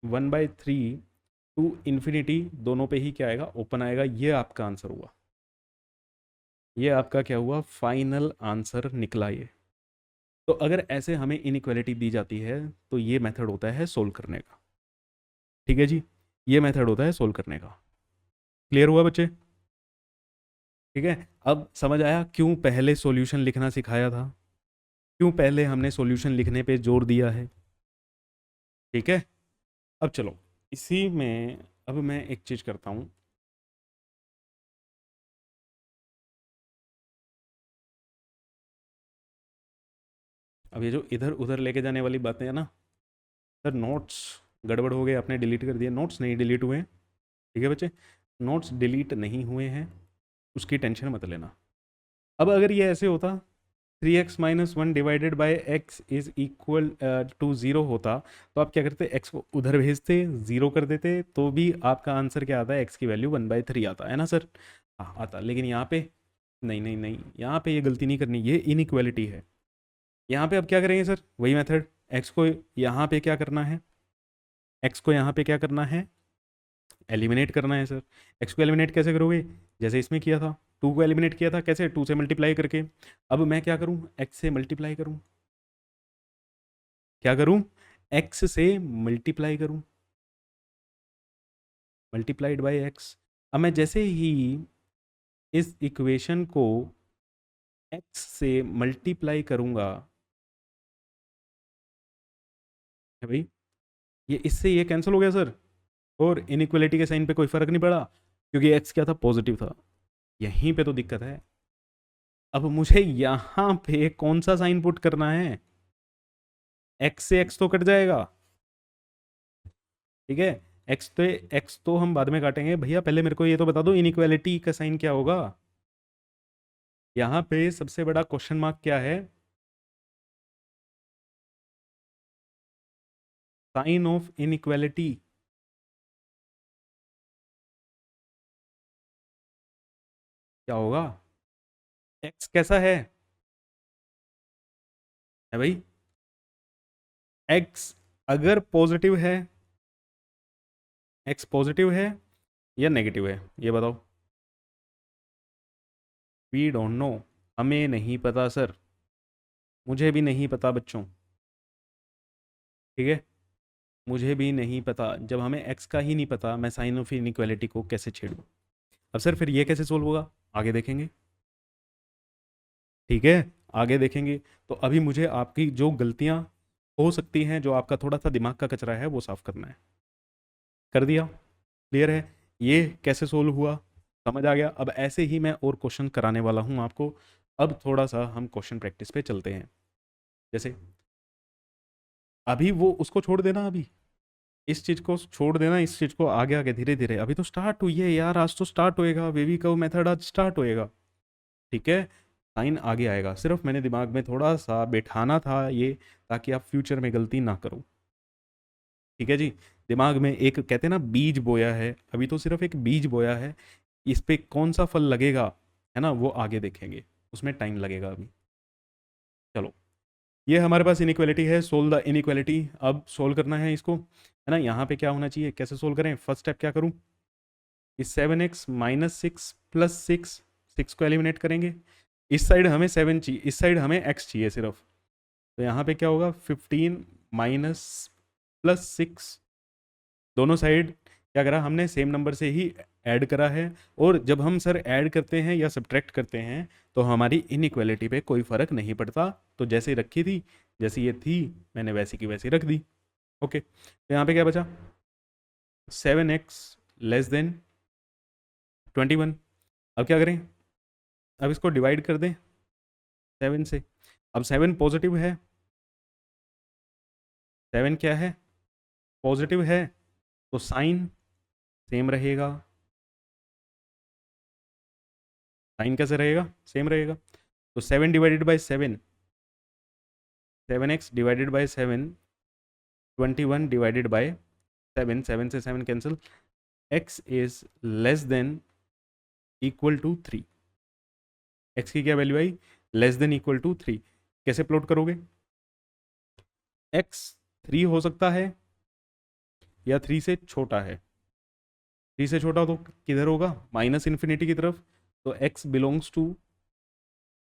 1/3 to infinity, दोनों पे ही क्या आएगा? ओपन आएगा। ये आपका आंसर हुआ, ये आपका क्या हुआ? फाइनल आंसर निकला ये। तो अगर ऐसे हमें इनइक्वालिटी दी जाती है तो ये मेथड होता है सोल्व करने का। ठीक है जी, ये मेथड होता है सोल्व करने का। क्लियर हुआ बच्चे? ठीक है, अब समझ आया क्यों पहले सॉल्यूशन लिखना सिखाया था, क्यों पहले हमने सॉल्यूशन लिखने पे जोर दिया है। ठीक है। अब चलो इसी में, अब मैं एक चीज़ करता हूँ। अब ये जो इधर उधर लेके जाने वाली बातें हैं ना सर, नोट्स गड़बड़ हो गए, आपने डिलीट कर दिए, नोट्स नहीं डिलीट हुए हैं। ठीक है बच्चे, नोट्स डिलीट नहीं हुए हैं, उसकी टेंशन मत लेना। अब अगर ये ऐसे होता 3x - 1 divided by x is equal to 0 होता, तो आप क्या करते, एक्स को उधर भेजते, 0 कर देते, तो भी आपका आंसर क्या आता है, एक्स की वैल्यू 1/3 आता है ना सर। हाँ आता, लेकिन यहाँ पे नहीं नहीं नहीं, यहाँ पे ये गलती नहीं करनी, ये इनइक्वालिटी है। यहाँ पे अब क्या करेंगे सर, वही मेथड, एक्स को यहाँ पे क्या करना है, एक्स को यहाँ पे क्या करना है, एलिमिनेट करना है सर। एक्स को एलिमिनेट कैसे करोगे, जैसे इसमें किया था, 2 को एलिमिनेट किया था, कैसे, 2 से मल्टीप्लाई करके। अब मैं क्या करूँ, एक्स से मल्टीप्लाई करूँ, क्या करूँ, एक्स से मल्टीप्लाई करूँ, मल्टीप्लाइड बाय एक्स। अब मैं जैसे ही इस इक्वेशन को एक्स से मल्टीप्लाई करूँगा, है भाई, ये इससे ये कैंसिल हो गया सर, और इनइक्वलिटी के साइन पे कोई फर्क नहीं पड़ा, क्योंकि एक्स क्या था, पॉजिटिव था। यहीं पे तो दिक्कत है। अब मुझे यहाँ पे कौन सा साइन पुट करना है, एक्स से एक्स तो कट जाएगा, ठीक है, एक्स तो हम बाद में काटेंगे, भैया पहले मेरे को ये तो बता दो इनइक्वालिटी का साइन क्या होगा। यहाँ पे सबसे बड़ा क्वेश्चन मार्क क्या है, साइन ऑफ इनइक्वालिटी क्या होगा, एक्स कैसा है भाई, एक्स अगर पॉजिटिव है, एक्स पॉजिटिव है या नेगेटिव है, ये बताओ। वी डोंट नो, हमें नहीं पता सर, मुझे भी नहीं पता बच्चों, ठीक है, मुझे भी नहीं पता। जब हमें एक्स का ही नहीं पता, मैं साइन ऑफ इनइक्वालिटी को कैसे छेड़ूं। अब सर फिर ये कैसे सोल्व होगा, आगे देखेंगे, ठीक है, आगे देखेंगे। तो अभी मुझे आपकी जो गलतियां हो सकती हैं, जो आपका थोड़ा सा दिमाग का कचरा है, वो साफ करना है। कर दिया, क्लियर है, ये कैसे सोल्व हुआ, समझ आ गया। अब ऐसे ही मैं और क्वेश्चन कराने वाला हूँ आपको। अब थोड़ा सा हम क्वेश्चन प्रैक्टिस पे चलते हैं। जैसे अभी वो उसको छोड़ देना, अभी इस चीज को छोड़ देना, इस चीज को आगे आगे धीरे धीरे, अभी तो स्टार्ट हुई है यार, आज तो स्टार्ट होएगा, बेबी कर्व मेथड आज स्टार्ट होएगा, ठीक है। साइन आगे आएगा, सिर्फ मैंने दिमाग में थोड़ा सा बैठाना था ये, ताकि आप फ्यूचर में गलती ना करो, ठीक है जी। दिमाग में एक कहते हैं ना बीज बोया है, अभी तो सिर्फ एक बीज बोया है, इस पे कौन सा फल लगेगा, है ना, वो आगे देखेंगे, उसमें टाइम लगेगा अभी। चलो, ये हमारे पास इनइक्वालिटी है, सोल्व द इनइक्वालिटी। अब सोल्व करना है इसको, है ना। यहाँ पे क्या होना चाहिए, कैसे सोल्व करें, फर्स्ट स्टेप क्या करूँ, इस 7x - 6 + 6, 6 को एलिमिनेट करेंगे, इस साइड हमें 7 चाहिए, इस साइड हमें x चाहिए सिर्फ, तो यहाँ पे क्या होगा, 15 माइनस प्लस 6, दोनों साइड क्या करा हमने, सेम नंबर से ही ऐड करा है। और जब हम सर ऐड करते हैं या सब्ट्रैक्ट करते हैं, तो हमारी इनइक्वालिटी पे कोई फर्क नहीं पड़ता, तो जैसे रखी थी, जैसे ये थी, मैंने वैसी की वैसी रख दी। ओके, तो यहाँ पे क्या बचा, 7x <21। अब क्या करें, अब इसको डिवाइड कर दें 7 से। अब 7 पॉजिटिव है, 7 क्या है, पॉजिटिव है, तो साइन सेम रहेगा, साइन कैसे रहेगा, सेम रहेगा। तो 7 / 7, 7x/7, 21 / 7, 7 से 7 cancel, x is less than equal to 3, x की क्या वैल्यू आई, लेस देन इक्वल टू 3। कैसे प्लॉट करोगे, x 3 हो सकता है या 3 से छोटा है, 3 से छोटा तो किधर होगा, माइनस इन्फिनिटी की तरफ, तो x बिलोंग्स टू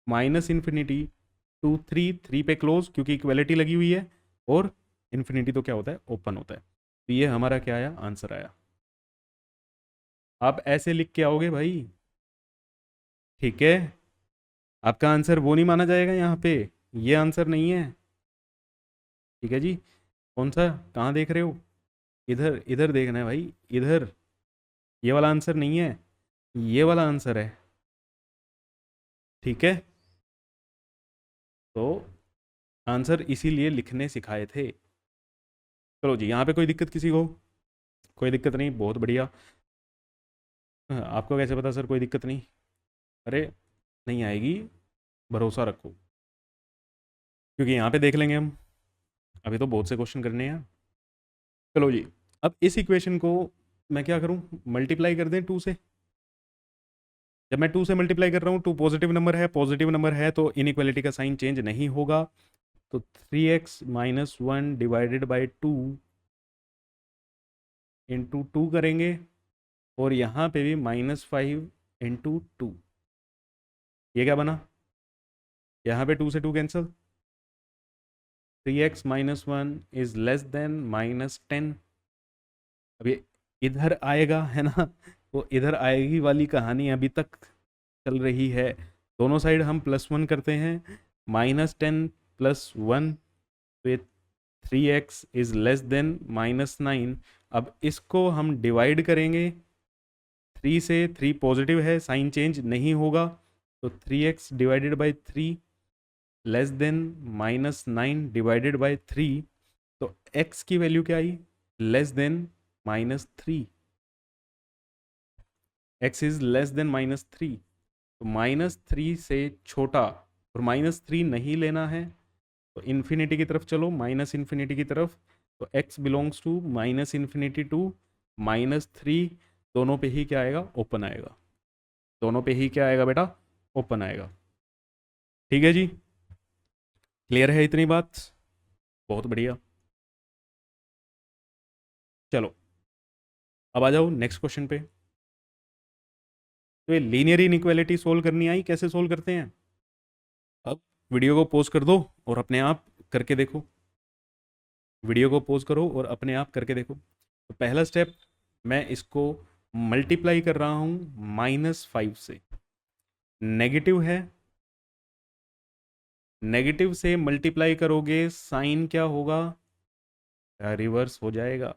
-∞ टू 3, 3 पे क्लोज, क्योंकि इक्वलिटी लगी हुई है, और इन्फिनिटी तो क्या होता है, ओपन होता है। तो ये हमारा क्या आया, आंसर आया। आप ऐसे लिख के आओगे भाई, ठीक है, आपका आंसर वो नहीं माना जाएगा यहाँ पे, ये आंसर नहीं है, ठीक है जी। कौन सा, कहाँ देख रहे हो? इधर इधर देखना है भाई, इधर। ये वाला आंसर नहीं है, ये वाला आंसर है। ठीक है, तो आंसर इसीलिए लिखने सिखाए थे। चलो जी, यहाँ पे कोई दिक्कत किसी को? कोई दिक्कत नहीं, बहुत बढ़िया। हाँ, आपको कैसे पता सर कोई दिक्कत नहीं? अरे नहीं आएगी, भरोसा रखो, क्योंकि यहाँ पे देख लेंगे हम। अभी तो बहुत से क्वेश्चन करने हैं। चलो जी, अब इस इक्वेशन को मैं क्या करूँ, मल्टीप्लाई कर दें 2 से। जब मैं 2 से मल्टीप्लाई कर रहा हूँ, 2 पॉजिटिव नंबर है तो इनइक्वालिटी का साइन चेंज नहीं होगा। तो 3x - 1 डिवाइडेड बाई 2 इंटू 2 करेंगे, और यहाँ पे भी -5 इंटू 2। ये क्या बना? यहाँ पे 2 से 2 cancel. 3x - 1 is less then -10। अब ये इधर आएगा है ना, तो इधर आएगी वाली कहानी अभी तक चल रही है। दोनों साइड हम +1 करते हैं, -10 + 1, तो ये 3x इज लेस देन -9। अब इसको हम डिवाइड करेंगे 3 से, 3 पॉजिटिव है, साइन चेंज नहीं होगा, तो 3x divided by 3 less than -9 divided by 3। तो x की वैल्यू क्या आई? Less than -3। x is less than -3, तो -3 से छोटा, और -3 नहीं लेना है, तो इन्फिनिटी की तरफ चलो, माइनस इन्फिनिटी की तरफ। तो x belongs to -infinity to -3। दोनों पे ही क्या आएगा? ओपन आएगा। दोनों पे ही क्या आएगा बेटा? ओपन आएगा। ठीक है जी, क्लियर है इतनी बात? बहुत बढ़िया। चलो अब आ जाओ नेक्स्ट क्वेश्चन पे। तो ये लीनियर इनइक्वालिटी सोल्व करनी आई, कैसे सोल्व करते हैं? अब वीडियो को पॉज कर दो और अपने आप करके देखो। वीडियो को पॉज करो और अपने आप करके देखो। तो पहला स्टेप, मैं इसको मल्टीप्लाई कर रहा हूँ -5 से। नेगेटिव है, नेगेटिव से मल्टीप्लाई करोगे साइन क्या होगा? रिवर्स हो जाएगा।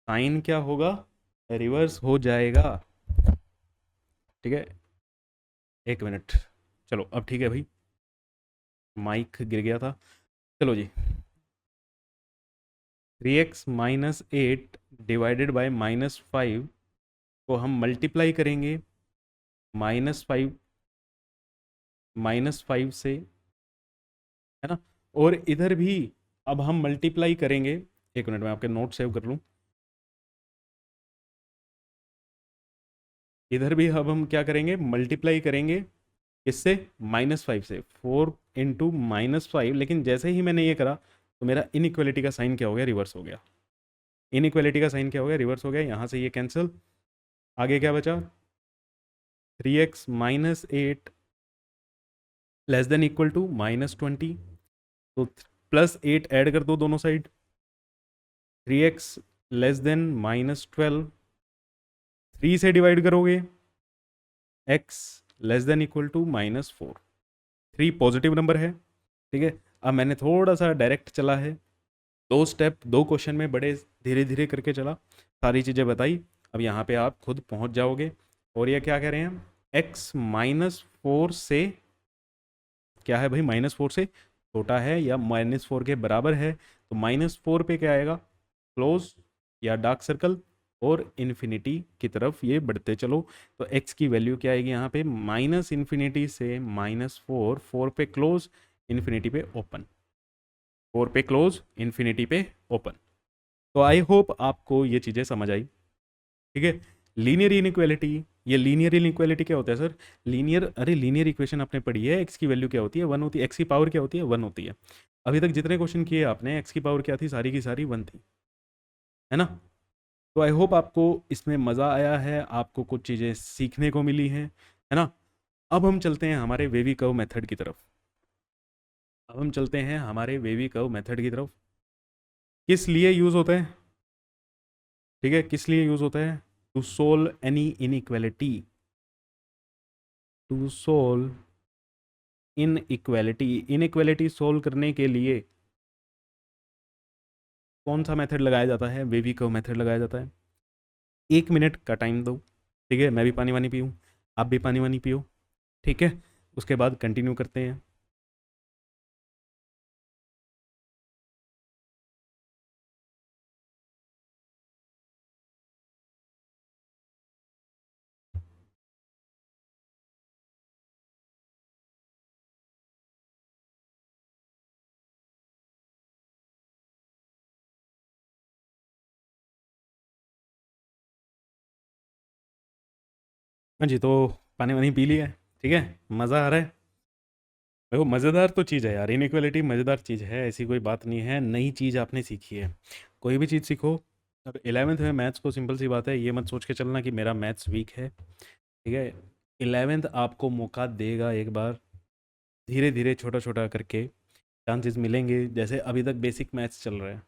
साइन क्या होगा? रिवर्स हो जाएगा। ठीक है, एक मिनट। चलो अब ठीक है भाई, माइक गिर गया था। चलो जी, 3x - 8 डिवाइडेड बाय -5 को हम मल्टीप्लाई करेंगे -5 से, है ना। और इधर भी अब हम मल्टीप्लाई करेंगे। एक मिनट में आपके नोट सेव कर लूँ। इधर भी अब हम क्या करेंगे? मल्टीप्लाई करेंगे, इससे -5 से, 4 इंटू -5। लेकिन जैसे ही मैंने ये करा, तो मेरा इनइक्वालिटी का साइन क्या हो गया? रिवर्स हो गया। इनइक्वालिटी का साइन क्या हो गया? रिवर्स हो गया। यहाँ से ये कैंसिल, आगे क्या बचा? 3x - 8 less than equal to -20। तो +8 ऐड कर दो दोनों साइड। 3x लेस देन -12, 3 से डिवाइड करोगे, x less than equal to -4। 3 positive number है। ठीक है, अब मैंने थोड़ा सा डायरेक्ट चला है, 2 स्टेप 2 क्वेश्चन में बड़े धीरे धीरे करके चला, सारी चीज़ें बताई। अब यहाँ पे आप खुद पहुँच जाओगे। और ये क्या कह रहे हैं? x -4 से क्या है भाई? -4 से छोटा है या -4 के बराबर है, तो -4 पे क्या आएगा? क्लोज या डार्क सर्कल, और इन्फिनिटी की तरफ ये बढ़ते चलो। तो x की वैल्यू क्या आएगी यहाँ पे? -इन्फिनिटी से -4, 4 पे क्लोज, इन्फिनिटी पे ओपन। 4 पे क्लोज, इन्फिनिटी पे ओपन। तो आई होप आपको ये चीज़ें समझ आई। ठीक है, लीनियर इनइक्वालिटी। ये लीनियर इनइक्वालिटी क्या होता है सर? लीनियर, अरे लीनियर इक्वेशन आपने पढ़ी है, एक्स की वैल्यू क्या होती है? 1 होती है। एक्स की पावर क्या होती है? 1 होती है। अभी तक जितने क्वेश्चन किए आपने, एक्स की पावर क्या थी? सारी की सारी 1 थी, है ना। तो आई होप आपको इसमें मज़ा आया है, आपको कुछ चीज़ें सीखने को मिली हैं, है ना। अब हम चलते हैं हमारे वेवी कर्व मेथड की तरफ। अब हम चलते हैं हमारे वेवी कर्व मेथड की तरफ। किस लिए यूज़ होता है? ठीक है, किस लिए यूज़ होता है? To solve any inequality. To solve inequality solve करने के लिए कौन सा मेथड लगाया जाता है? वेवी कर्व मेथड लगाया जाता है। 1 मिनट का टाइम दो, ठीक है, मैं भी पानी वानी पीऊँ, आप भी पानी वानी पियो, ठीक है, उसके बाद कंटिन्यू करते हैं। हाँ जी, तो पानी वानी पी लिया है, ठीक है, मज़ा आ रहा है। देखो मज़ेदार तो चीज़ है यार, इनइक्वालिटी मज़ेदार चीज़ है, ऐसी कोई बात नहीं है, नई चीज़ आपने सीखी है, कोई भी चीज़ सीखो। अब 11th में मैथ्स को सिंपल सी बात है, ये मत सोच के चलना कि मेरा मैथ्स वीक है, ठीक है। 11th आपको मौका देगा एक बार, धीरे धीरे छोटा छोटा करके चांसेस मिलेंगे। जैसे अभी तक बेसिक मैथ्स चल रहा है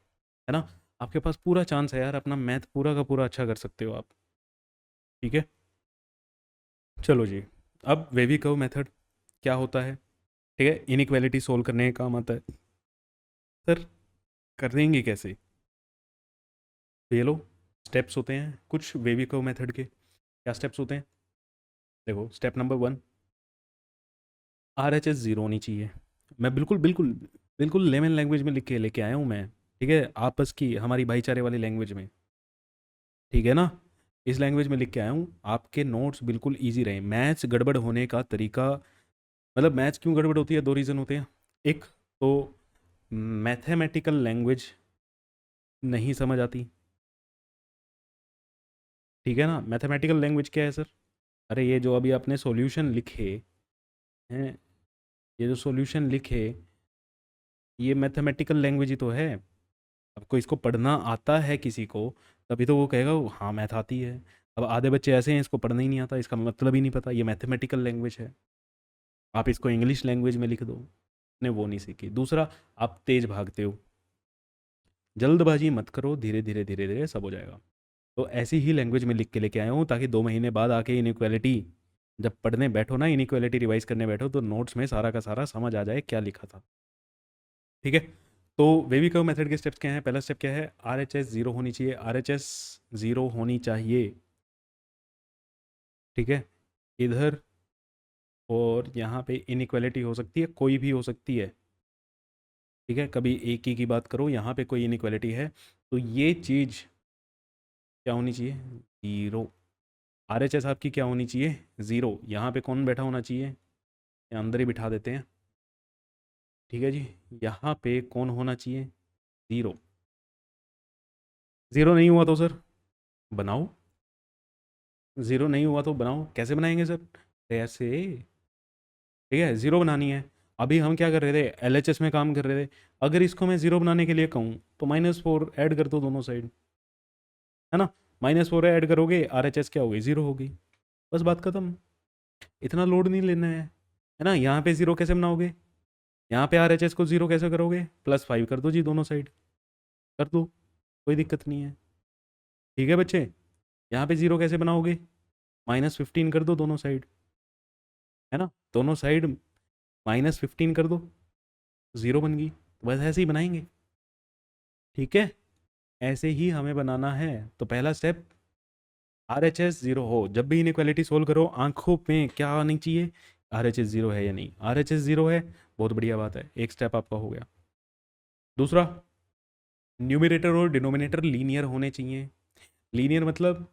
ना, आपके पास पूरा चांस है यार, अपना मैथ पूरा का पूरा अच्छा कर सकते हो आप, ठीक है। चलो जी, अब वेवी कर्व मेथड क्या होता है, ठीक है, इनइक्वालिटी सोल्व करने का काम आता है। सर कर देंगे कैसे? तो ये लो, स्टेप्स होते हैं कुछ वेवी कर्व मेथड के। क्या स्टेप्स होते हैं? देखो, स्टेप नंबर 1, RHS ज़ीरो होनी चाहिए। मैं बिल्कुल बिल्कुल बिल्कुल लेमन लैंग्वेज में लिख के लेके आया हूँ मैं, ठीक है, आपस की हमारी भाईचारे वाली लैंग्वेज में, ठीक है ना, इस लैंग्वेज में लिख के आया हूँ, आपके नोट्स बिल्कुल ईजी रहे। मैथ्स गड़बड़ होने का तरीका, मतलब मैथ्स क्यों गड़बड़ होती है, दो रीज़न होते हैं। एक तो मैथमेटिकल लैंग्वेज नहीं समझ आती, ठीक है ना। मैथमेटिकल लैंग्वेज क्या है सर? अरे ये जो अभी आपने सॉल्यूशन लिखे हैं, ये जो सॉल्यूशन लिखे, ये मैथमेटिकल लैंग्वेज ही तो है। आपको इसको पढ़ना आता है किसी को, तभी तो वो कहेगा हाँ मैथ आती है। अब आधे बच्चे ऐसे हैं, इसको पढ़ना ही नहीं आता, इसका मतलब ही नहीं पता, ये मैथमेटिकल लैंग्वेज है। आप इसको इंग्लिश लैंग्वेज में लिख दो, ने वो नहीं सीखी। दूसरा, आप तेज भागते हो, जल्दबाजी मत करो, धीरे धीरे धीरे धीरे सब हो जाएगा। तो ऐसी ही लैंग्वेज में लिख के लेके आया हूँ, ताकि 2 महीने बाद आके इनइक्वालिटी जब पढ़ने बैठो ना, इनइक्वालिटी रिवाइज करने बैठो, तो नोट्स में सारा का सारा समझ आ जाए क्या लिखा था, ठीक है। तो वेवी कर्व मेथड के स्टेप्स क्या हैं? पहला स्टेप क्या है? RHS ज़ीरो होनी चाहिए, RHS ज़ीरो होनी चाहिए, ठीक है। इधर और यहाँ पे इनइक्वालिटी हो सकती है, कोई भी हो सकती है, ठीक है, कभी एक ही की बात करो, यहाँ पे कोई इनइक्वालिटी है तो ये चीज़ क्या होनी चाहिए? ज़ीरो। RHS आपकी क्या होनी चाहिए? ज़ीरो। यहाँ पे कौन बैठा होना चाहिए? या अंदर ही बिठा देते हैं, ठीक है जी। यहाँ पे कौन होना चाहिए? ज़ीरो। ज़ीरो नहीं हुआ तो सर बनाओ, ज़ीरो नहीं हुआ तो बनाओ, कैसे बनाएंगे सर? ऐसे, ठीक है, ज़ीरो बनानी है। अभी हम क्या कर रहे थे, LHS में काम कर रहे थे, अगर इसको मैं ज़ीरो बनाने के लिए कहूँ तो -4 ऐड कर दो दोनों साइड, है ना, -4 ऐड करोगे, RHS क्या होगी? ज़ीरो होगी, बस बात खत्म। इतना लोड नहीं लेना है ना। यहाँ पे ज़ीरो कैसे बनाओगे? यहाँ पे RHS को ज़ीरो कैसे करोगे? +5 कर दो जी दोनों साइड, कर दो, कोई दिक्कत नहीं है, ठीक है बच्चे। यहाँ पे ज़ीरो कैसे बनाओगे? -15 कर दो दोनों साइड, है ना, दोनों साइड -15 कर दो, ज़ीरो बन गई। बस ऐसे ही बनाएंगे, ठीक है, ऐसे ही हमें बनाना है। तो पहला स्टेप, RHS ज़ीरो हो, जब भी इनइक्वालिटी सोल्व करो आंखों में क्या आनी चाहिए? RHS ज़ीरो है या नहीं? RHS ज़ीरो है, बहुत बढ़िया बात है, एक स्टेप आपका हो गया। दूसरा, न्यूमरेटर और डिनोमिनेटर लीनियर होने चाहिए। लीनियर मतलब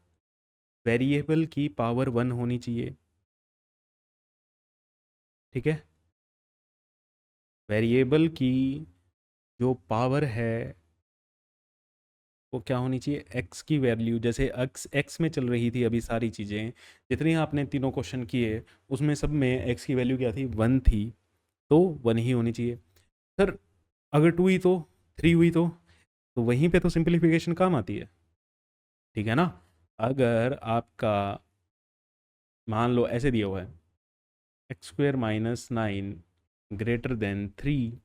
वेरिएबल की पावर 1 होनी चाहिए, ठीक है, वेरिएबल की जो पावर है वो क्या होनी चाहिए? एक्स की वैल्यू, जैसे एक्स एक्स में चल रही थी अभी सारी चीज़ें, जितनी आपने तीनों क्वेश्चन किए उसमें सब में एक्स की वैल्यू क्या थी? 1 थी, तो 1 ही होनी चाहिए। सर अगर 2 हुई तो, 3 हुई तो वहीं पे तो सिंप्लीफिकेशन काम आती है, ठीक है ना। अगर आपका मान लो ऐसे दिया हुआ है, x² - 9 ग्रेटर देन 3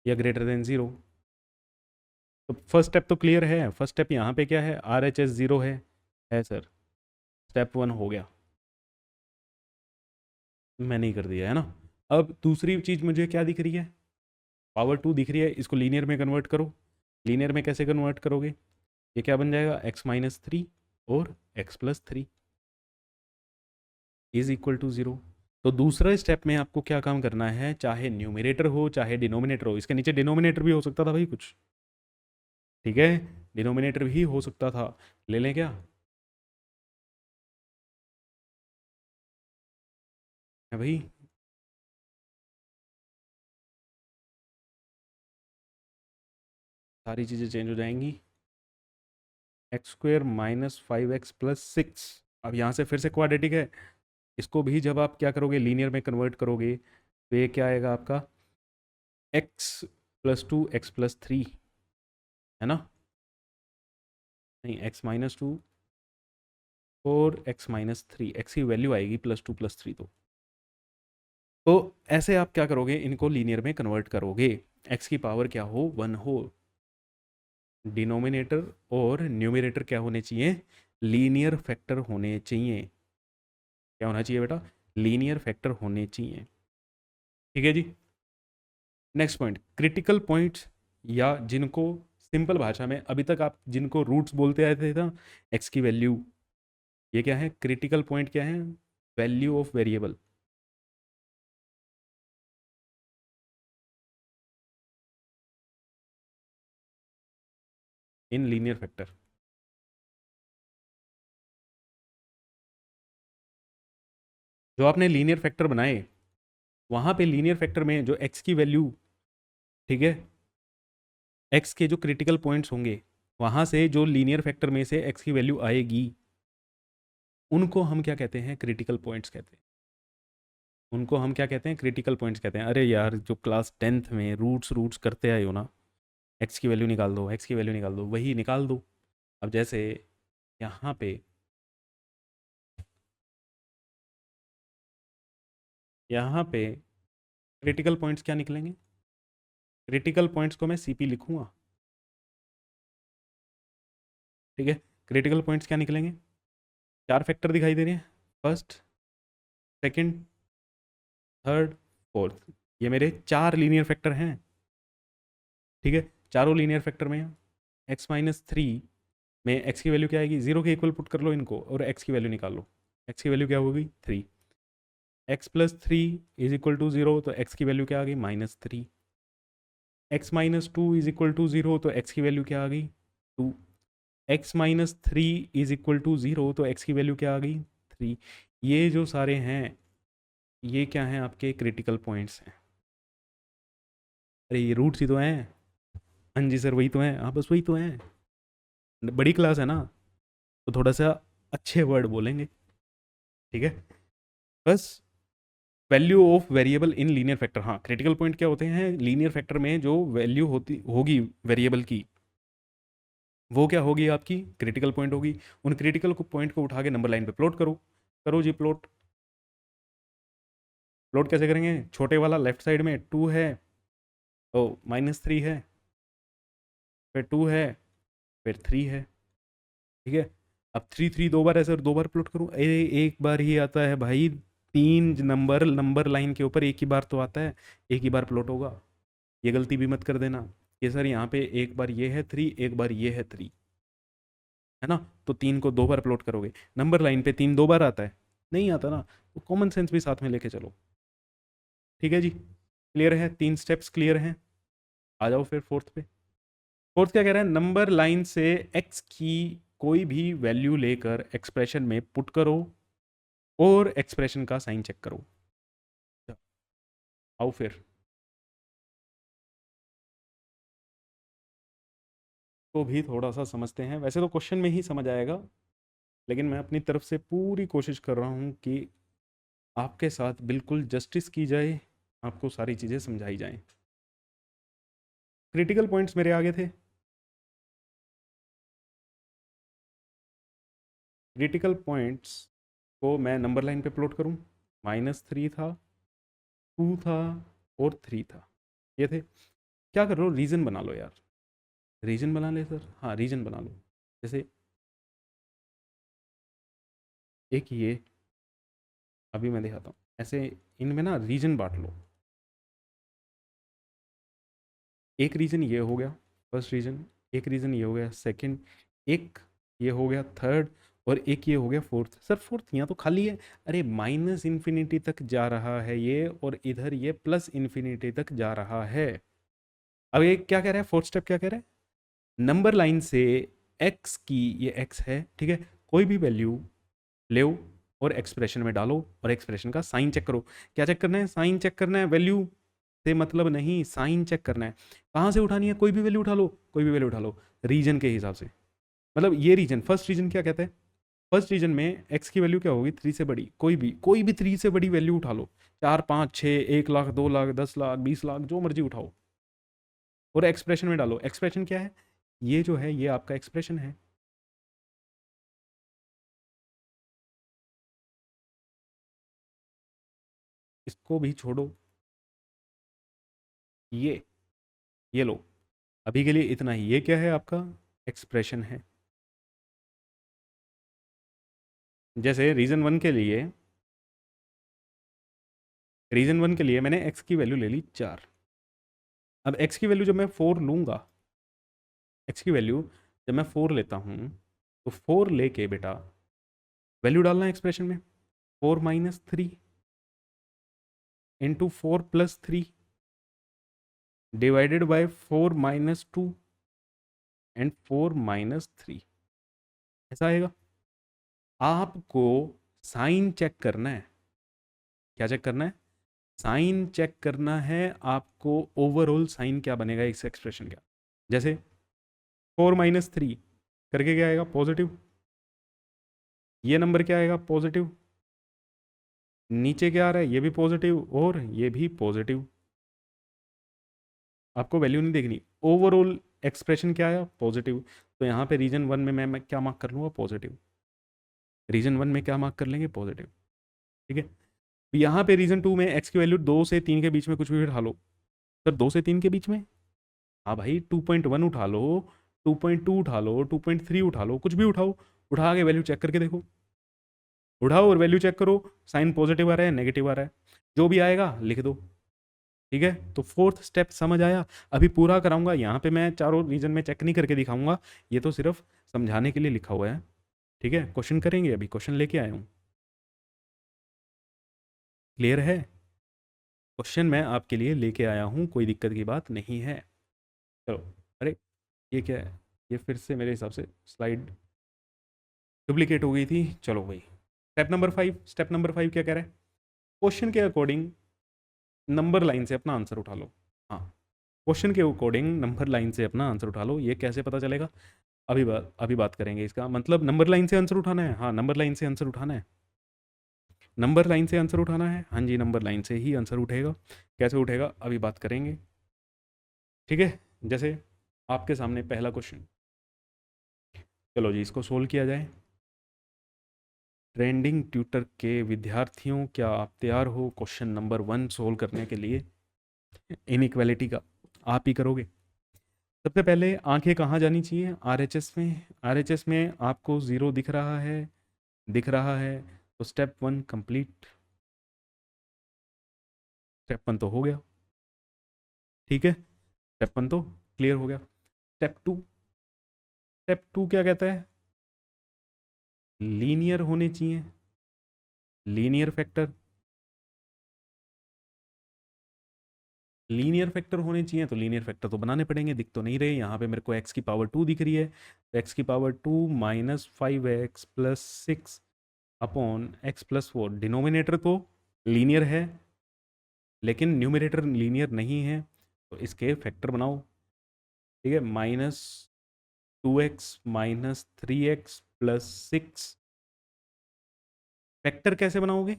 या ग्रेटर देन 0, तो फर्स्ट स्टेप तो क्लियर है। फर्स्ट स्टेप यहाँ पे क्या है? RHS ज़ीरो है सर, स्टेप 1 हो गया, मैंने ही कर दिया है ना। अब दूसरी चीज़ मुझे क्या दिख रही है, पावर 2 दिख रही है, इसको लीनियर में कन्वर्ट करो। लीनियर में कैसे कन्वर्ट करोगे, ये क्या बन जाएगा, x-3 और x+3 इज इक्वल टू 0। तो दूसरा स्टेप में आपको क्या काम करना है, चाहे न्यूमिनेटर हो चाहे डिनोमिनेटर हो, इसके नीचे डिनोमिनेटर भी हो सकता था भाई कुछ, ठीक है, डिनोमिनेटर भी हो सकता था, ले लें क्या, है भाई, सारी चीज़ें चेंज हो जाएंगी, x² - 5x+6। अब यहाँ से फिर से क्वाड्रेटिक है, इसको भी जब आप क्या करोगे, लीनियर में कन्वर्ट करोगे, तो ये क्या आएगा आपका, x+2 x+3, है ना, नहीं x-2 और x-3, x की वैल्यू आएगी +2 +3, तो ऐसे आप क्या करोगे, इनको लीनियर में कन्वर्ट करोगे, x की पावर क्या हो, 1 हो, डिनोमिनेटर और न्यूमिनेटर क्या होने चाहिए, लीनियर फैक्टर होने चाहिए, क्या होना चाहिए बेटा, लीनियर फैक्टर होने चाहिए, ठीक है जी। नेक्स्ट पॉइंट, क्रिटिकल पॉइंट्स, या जिनको सिंपल भाषा में अभी तक आप जिनको रूट्स बोलते आए थे ना, एक्स की वैल्यू, ये क्या है, क्रिटिकल पॉइंट क्या है, value of variable, in linear factor. जो आपने लीनियर फैक्टर बनाए, वहां पे लीनियर फैक्टर में जो एक्स की वैल्यू, ठीक है, एक्स के जो क्रिटिकल पॉइंट्स होंगे, वहां से जो लीनियर फैक्टर में से एक्स की वैल्यू आएगी, उनको हम क्या कहते हैं, क्रिटिकल पॉइंट्स कहते हैं, उनको हम क्या कहते हैं, क्रिटिकल पॉइंट्स कहते हैं। अरे यार, जो क्लास 10th में रूट्स रूट्स करते आए हो ना, एक्स की वैल्यू निकाल दो, एक्स की वैल्यू निकाल दो, वही निकाल दो। अब जैसे यहाँ पे, यहाँ पे क्रिटिकल पॉइंट्स क्या निकलेंगे, क्रिटिकल पॉइंट्स को मैं सीपी लिखूंगा, ठीक है, क्रिटिकल पॉइंट्स क्या निकलेंगे, चार फैक्टर दिखाई दे रहे हैं, फर्स्ट, सेकंड, थर्ड, फोर्थ, ये मेरे चार लीनियर फैक्टर हैं, ठीक है, चारों लीनियर फैक्टर में x-3 में x की वैल्यू क्या आएगी, 0 के इक्वल पुट कर लो इनको और x की वैल्यू निकाल लो, x की वैल्यू क्या होगी, 3, x+3 इज इक्वल टू 0, तो x की वैल्यू क्या आ गई, -3, x-2 इज इक्वल टू 0, तो x की वैल्यू क्या आ गई, 2, x-3 इज इक्वल टू 0, तो x की वैल्यू क्या आ गई, 3। ये जो सारे हैं, ये क्या हैं, आपके क्रिटिकल पॉइंट्स हैं। अरे ये रूट्स ही तो हैं, हाँ जी सर वही तो हैं, हाँ बस वही तो हैं, बड़ी क्लास है ना, तो थोड़ा सा अच्छे वर्ड बोलेंगे, ठीक है, बस। Value of variable in linear factor, हाँ क्रिटिकल पॉइंट क्या होते हैं, लीनियर फैक्टर में जो वैल्यू होती होगी वेरिएबल की, वो क्या होगी, आपकी क्रिटिकल पॉइंट होगी। उन क्रिटिकल को पॉइंट को उठा के नंबर लाइन पे प्लॉट करो, करो जी प्लॉट। प्लॉट कैसे करेंगे, छोटे वाला लेफ्ट साइड में 2 है, तो -3 है, फिर 2 है, फिर 3 है, ठीक है। अब 3 3 दो बार ऐसे और दो बार प्लॉट करूँ, अरे एक बार ही आता है भाई, तीन नंबर नंबर लाइन के ऊपर एक ही बार तो आता है, एक ही बार प्लॉट होगा, ये गलती भी मत कर देना कि सर यहाँ पे एक बार ये है 3, एक बार ये है 3, है ना, तो 3 को दो बार प्लॉट करोगे, नंबर लाइन पे 3 दो बार आता है, नहीं आता ना, तो कॉमन सेंस भी साथ में लेके चलो, ठीक है जी, क्लियर है, तीन स्टेप्स क्लियर हैं। आ जाओ फिर फोर्थ पे। फोर्थ क्या कह रहा है, नंबर लाइन से एक्स की कोई भी वैल्यू लेकर एक्सप्रेशन में पुट करो और एक्सप्रेशन का साइन चेक करो। आओ फिर, तो भी थोड़ा सा समझते हैं, वैसे तो क्वेश्चन में ही समझ आएगा, लेकिन मैं अपनी तरफ से पूरी कोशिश कर रहा हूँ कि आपके साथ बिल्कुल जस्टिस की जाए, आपको सारी चीज़ें समझाई जाएं। क्रिटिकल पॉइंट्स मेरे आगे थे, क्रिटिकल पॉइंट्स को मैं नंबर लाइन पे प्लॉट करूँ, -3 था, 2 था और 3 था, ये थे। क्या कर रहे हो, रीजन बना लो यार, रीजन बना ले सर, हाँ रीजन बना लो, जैसे एक ये, अभी मैं दिखाता हूँ, ऐसे इनमें ना रीजन बांट लो। एक रीजन ये हो गया फर्स्ट रीजन, एक रीजन ये हो गया सेकंड, एक ये हो गया थर्ड, और एक ये हो गया फोर्थ। सर फोर्थ यहाँ तो खाली है। अरे माइनस इन्फिनिटी तक जा रहा है ये, और इधर ये प्लस इन्फिनिटी तक जा रहा है। अब ये क्या कह रहा है, फोर्थ स्टेप क्या कह रहा है, नंबर लाइन से एक्स की, ये एक्स है ठीक है, कोई भी वैल्यू ले और एक्सप्रेशन में डालो, और एक्सप्रेशन का साइन चेक करो। क्या चेक करना है, साइन चेक करना है, वैल्यू से मतलब नहीं, साइन चेक करना है। कहाँ से उठानी है, कोई भी वैल्यू उठा लो, कोई भी वैल्यू उठा लो रीजन के हिसाब से। मतलब ये रीजन, फर्स्ट रीजन क्या कहता है, फर्स्ट रीजन में एक्स की वैल्यू क्या होगी, 3 से बड़ी, कोई भी 3 से बड़ी वैल्यू उठा लो, 4 5 6, 1 लाख, 2 लाख, 10 लाख, 20 लाख, जो मर्जी उठाओ, और एक्सप्रेशन में डालो। एक्सप्रेशन क्या है, ये जो है ये आपका एक्सप्रेशन है। इसको भी छोड़ो, ये लो, अभी के लिए इतना ही। ये क्या है आपका एक्सप्रेशन है। जैसे रीजन वन के लिए मैंने एक्स की वैल्यू ले ली 4। अब एक्स की वैल्यू जब मैं 4 लूंगा, एक्स की वैल्यू जब मैं 4 लेता हूँ, तो 4 लेके बेटा वैल्यू डालना है एक्सप्रेशन में। 4 - 3 इंटू 4 + 3 डिवाइडेड बाय 4 - 2 एंड 4 - 3, ऐसा आएगा। आपको साइन चेक करना है। क्या चेक करना है, साइन चेक करना है आपको। ओवरऑल साइन क्या बनेगा इस एक्सप्रेशन का। जैसे 4 - 3 करके क्या आएगा, पॉजिटिव। ये नंबर क्या आएगा, पॉजिटिव। नीचे क्या आ रहा है, ये भी पॉजिटिव और ये भी पॉजिटिव। आपको वैल्यू नहीं देखनी, ओवरऑल एक्सप्रेशन क्या आया, पॉजिटिव। तो यहाँ पे रीजन वन में मैं क्या मार्क कर लूँगा, पॉजिटिव। रीजन वन में क्या मार्क कर लेंगे, पॉजिटिव। ठीक है। तो यहाँ पे रीजन टू में एक्स की वैल्यू 2 से 3 के बीच में कुछ भी उठा लो। सर 2 से 3 के बीच में, हाँ भाई 2.1 उठा लो, 2.2 उठा लो, 2.3 उठा लो, कुछ भी उठाओ। उठा के वैल्यू चेक करके देखो, उठाओ और वैल्यू चेक करो, साइन पॉजिटिव आ रहा है नेगेटिव आ रहा है, जो भी आएगा लिख दो। ठीक है, तो फोर्थ स्टेप समझ आया। अभी पूरा कराऊंगा, यहाँ पे मैं चारों रीजन में चेक नहीं करके दिखाऊंगा, ये तो सिर्फ समझाने के लिए लिखा हुआ है। ठीक है, क्वेश्चन करेंगे, अभी क्वेश्चन लेके आया हूँ। क्लियर है, क्वेश्चन मैं आपके लिए लेके आया हूँ, कोई दिक्कत की बात नहीं है। चलो, अरे ये क्या है, ये फिर से मेरे हिसाब से स्लाइड डुप्लीकेट हो गई थी। चलो भाई, स्टेप नंबर 5 क्या कह रहा है, क्वेश्चन के अकॉर्डिंग नंबर लाइन से अपना आंसर उठा लो। हाँ, क्वेश्चन के अकॉर्डिंग नंबर लाइन से अपना आंसर उठा लो। ये कैसे पता चलेगा, अभी बात करेंगे इसका। मतलब नंबर लाइन से आंसर उठाना है, हाँ नंबर लाइन से आंसर उठाना है, नंबर लाइन से आंसर उठाना है, हाँ जी नंबर लाइन से ही आंसर उठेगा। कैसे उठेगा अभी बात करेंगे। ठीक है, जैसे आपके सामने पहला क्वेश्चन, चलो जी इसको सोल्व किया जाए। ट्रेंडिंग ट्यूटर के विद्यार्थियों, क्या आप तैयार हो क्वेश्चन नंबर 1 सोल्व करने के लिए। इनइक्वालिटी का आप ही करोगे। सबसे पहले आंखें कहाँ जानी चाहिए, आरएचएस में। आरएचएस में आपको 0 दिख रहा है, दिख रहा है, तो स्टेप 1 कंप्लीट। स्टेप 1 तो हो गया, ठीक है, स्टेप 1 तो क्लियर हो गया। स्टेप 2 क्या कहता है, लीनियर होने चाहिए, लीनियर फैक्टर। लीनियर फैक्टर होने चाहिए, तो लीनियर फैक्टर तो बनाने पड़ेंगे, दिख तो नहीं रहे यहाँ पे मेरे को। एक्स की पावर 2 दिख रही है, तो एक्स की power 2 -5x + 6 upon x + 4। Denominator तो लीनियर है, लेकिन न्यूमरेटर लीनियर नहीं है, तो इसके फैक्टर बनाओ। ठीक है, -2x - 3x + 6। फैक्टर कैसे बनाओगे,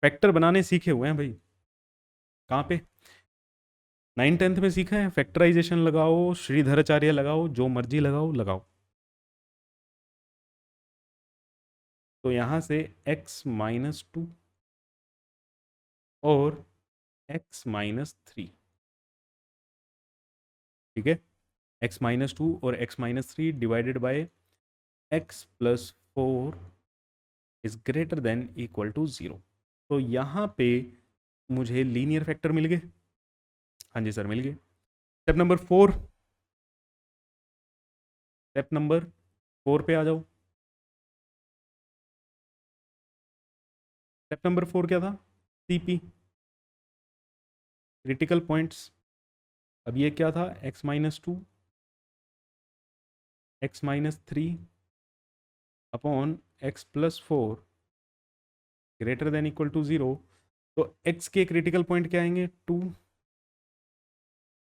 फैक्टर बनाने सीखे हुए हैं भाई, कहाँ पे, 9th 10th में सीखा है। फैक्टराइजेशन लगाओ, श्रीधराचार्य लगाओ, जो मर्जी लगाओ लगाओ। तो यहाँ से x - 2 और x - 3, ठीक है, x - 2 और x - 3 divided by x + 4 is greater than equal to 0। तो यहाँ पे मुझे लीनियर फैक्टर मिल गए। हाँ जी सर, मिल गए। स्टेप नंबर 4, स्टेप नंबर 4 पे आ जाओ। स्टेप नंबर 4 क्या था? CP, critical points. अब ये क्या था? x-2, x-3 upon x+4 greater than equal to 0। तो x के क्रिटिकल पॉइंट क्या आएंगे? 2।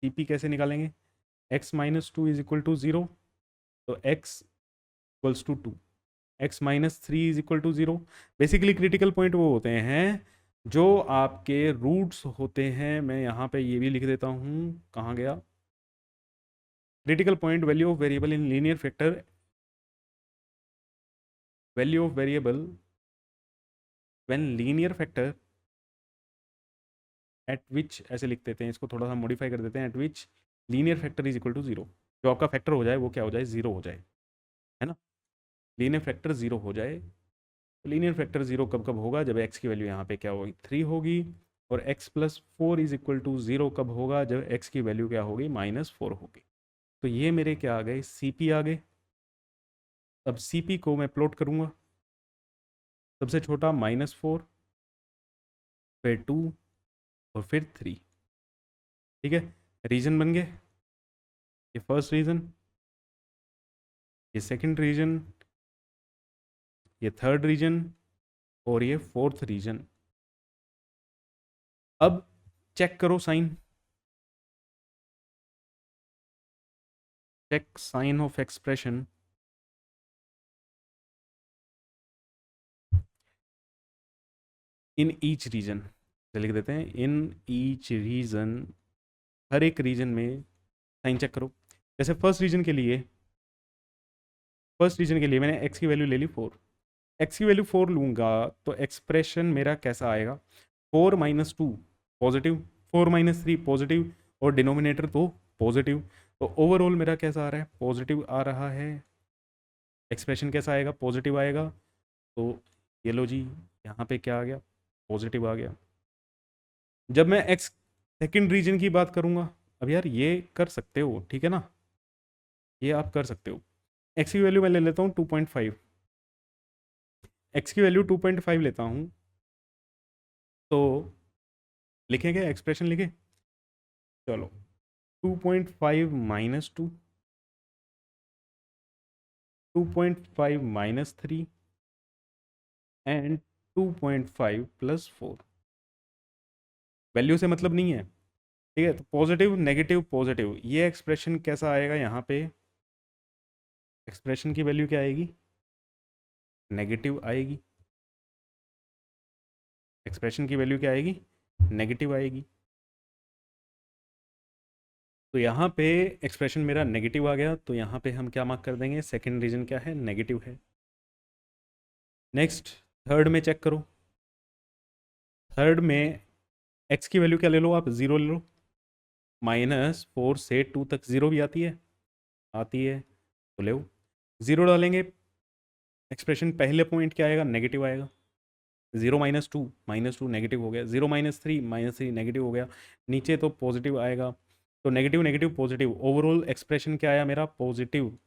सीपी कैसे निकालेंगे? x-2 इज इक्वल टू 0, तो x equals to 2, x-3 is equal to 0। Basically critical point वो होते हैं जो आपके रूट्स होते हैं। मैं यहाँ पे ये भी लिख देता हूँ, कहाँ गया? Critical point, value of variable in linear factor, value of variable when linear factor eight विच, ऐसे लिख देते हैं इसको, थोड़ा सा मॉडिफाई कर देते हैं, at which linear factor is equal to 0। जो आपका फैक्टर हो जाए वो क्या हो जाए? 0 हो जाए, है ना? लीनियर फैक्टर 0 हो जाए। लीनियर फैक्टर 0 कब कब होगा? जब x की वैल्यू यहाँ पे क्या होगी? 3 होगी। और x+4 इज इक्वल टू 0 कब होगा? जब x की वैल्यू क्या होगी? -4 होगी। तो ये मेरे क्या आ गए? CP आ गए। अब CP को मैं प्लॉट करूँगा। सबसे छोटा -4, फिर 2, और फिर 3। ठीक है, रीजन बन गए। ये फर्स्ट रीजन, ये सेकंड रीजन, ये थर्ड रीजन, और ये फोर्थ रीजन। अब चेक करो sign, check sign of expression. In each region, लिख देते हैं इन ईच रीजन, हर एक रीजन में साइन चेक करो। जैसे फर्स्ट रीजन के लिए मैंने x की वैल्यू ले ली 4। x की वैल्यू 4 लूंगा तो एक्सप्रेशन मेरा कैसा आएगा? 4-2 पॉजिटिव, 4-3 पॉजिटिव, और डिनोमिनेटर तो पॉजिटिव। तो ओवरऑल मेरा कैसा आ रहा है? पॉजिटिव आ रहा है। एक्सप्रेशन कैसा आएगा? पॉजिटिव आएगा। तो ये लो जी, यहाँ पे क्या आ गया? पॉजिटिव आ गया। जब मैं एक्स सेकंड रीजन की बात करूँगा, अब यार ये कर सकते हो, ठीक है ना? ये आप कर सकते हो। एक्स की वैल्यू मैं ले लेता हूँ 2.5, एक्स की वैल्यू 2.5 लेता हूँ। तो लिखें क्या? एक्सप्रेशन लिखे? चलो, 2.5 -2, 2.5 -3, एंड 2.5 + 4। वैल्यू से मतलब नहीं है, ठीक है? तो पॉजिटिव नेगेटिव पॉजिटिव, ये एक्सप्रेशन कैसा आएगा? यहाँ पे एक्सप्रेशन की वैल्यू क्या आएगी? नेगेटिव आएगी। एक्सप्रेशन की वैल्यू क्या आएगी? नेगेटिव आएगी। तो यहाँ पे एक्सप्रेशन मेरा नेगेटिव आ गया, तो यहाँ पे हम क्या मार्क कर देंगे? सेकंड रीजन क्या है? नेगेटिव है। नेक्स्ट, थर्ड में चेक करो। थर्ड में एक्स की वैल्यू क्या ले लो आप? 0 ले लो। -4 से 2 तक 0 भी आती है, आती है, तो ले 0 डालेंगे। एक्सप्रेशन पहले पॉइंट क्या आएगा? नेगेटिव आएगा। 0-2, -2 नेगेटिव हो गया। 0-3, -3 नेगेटिव हो गया। नीचे तो पॉजिटिव आएगा। तो negative negative positive, overall expression क्या आया मेरा? पॉजिटिव।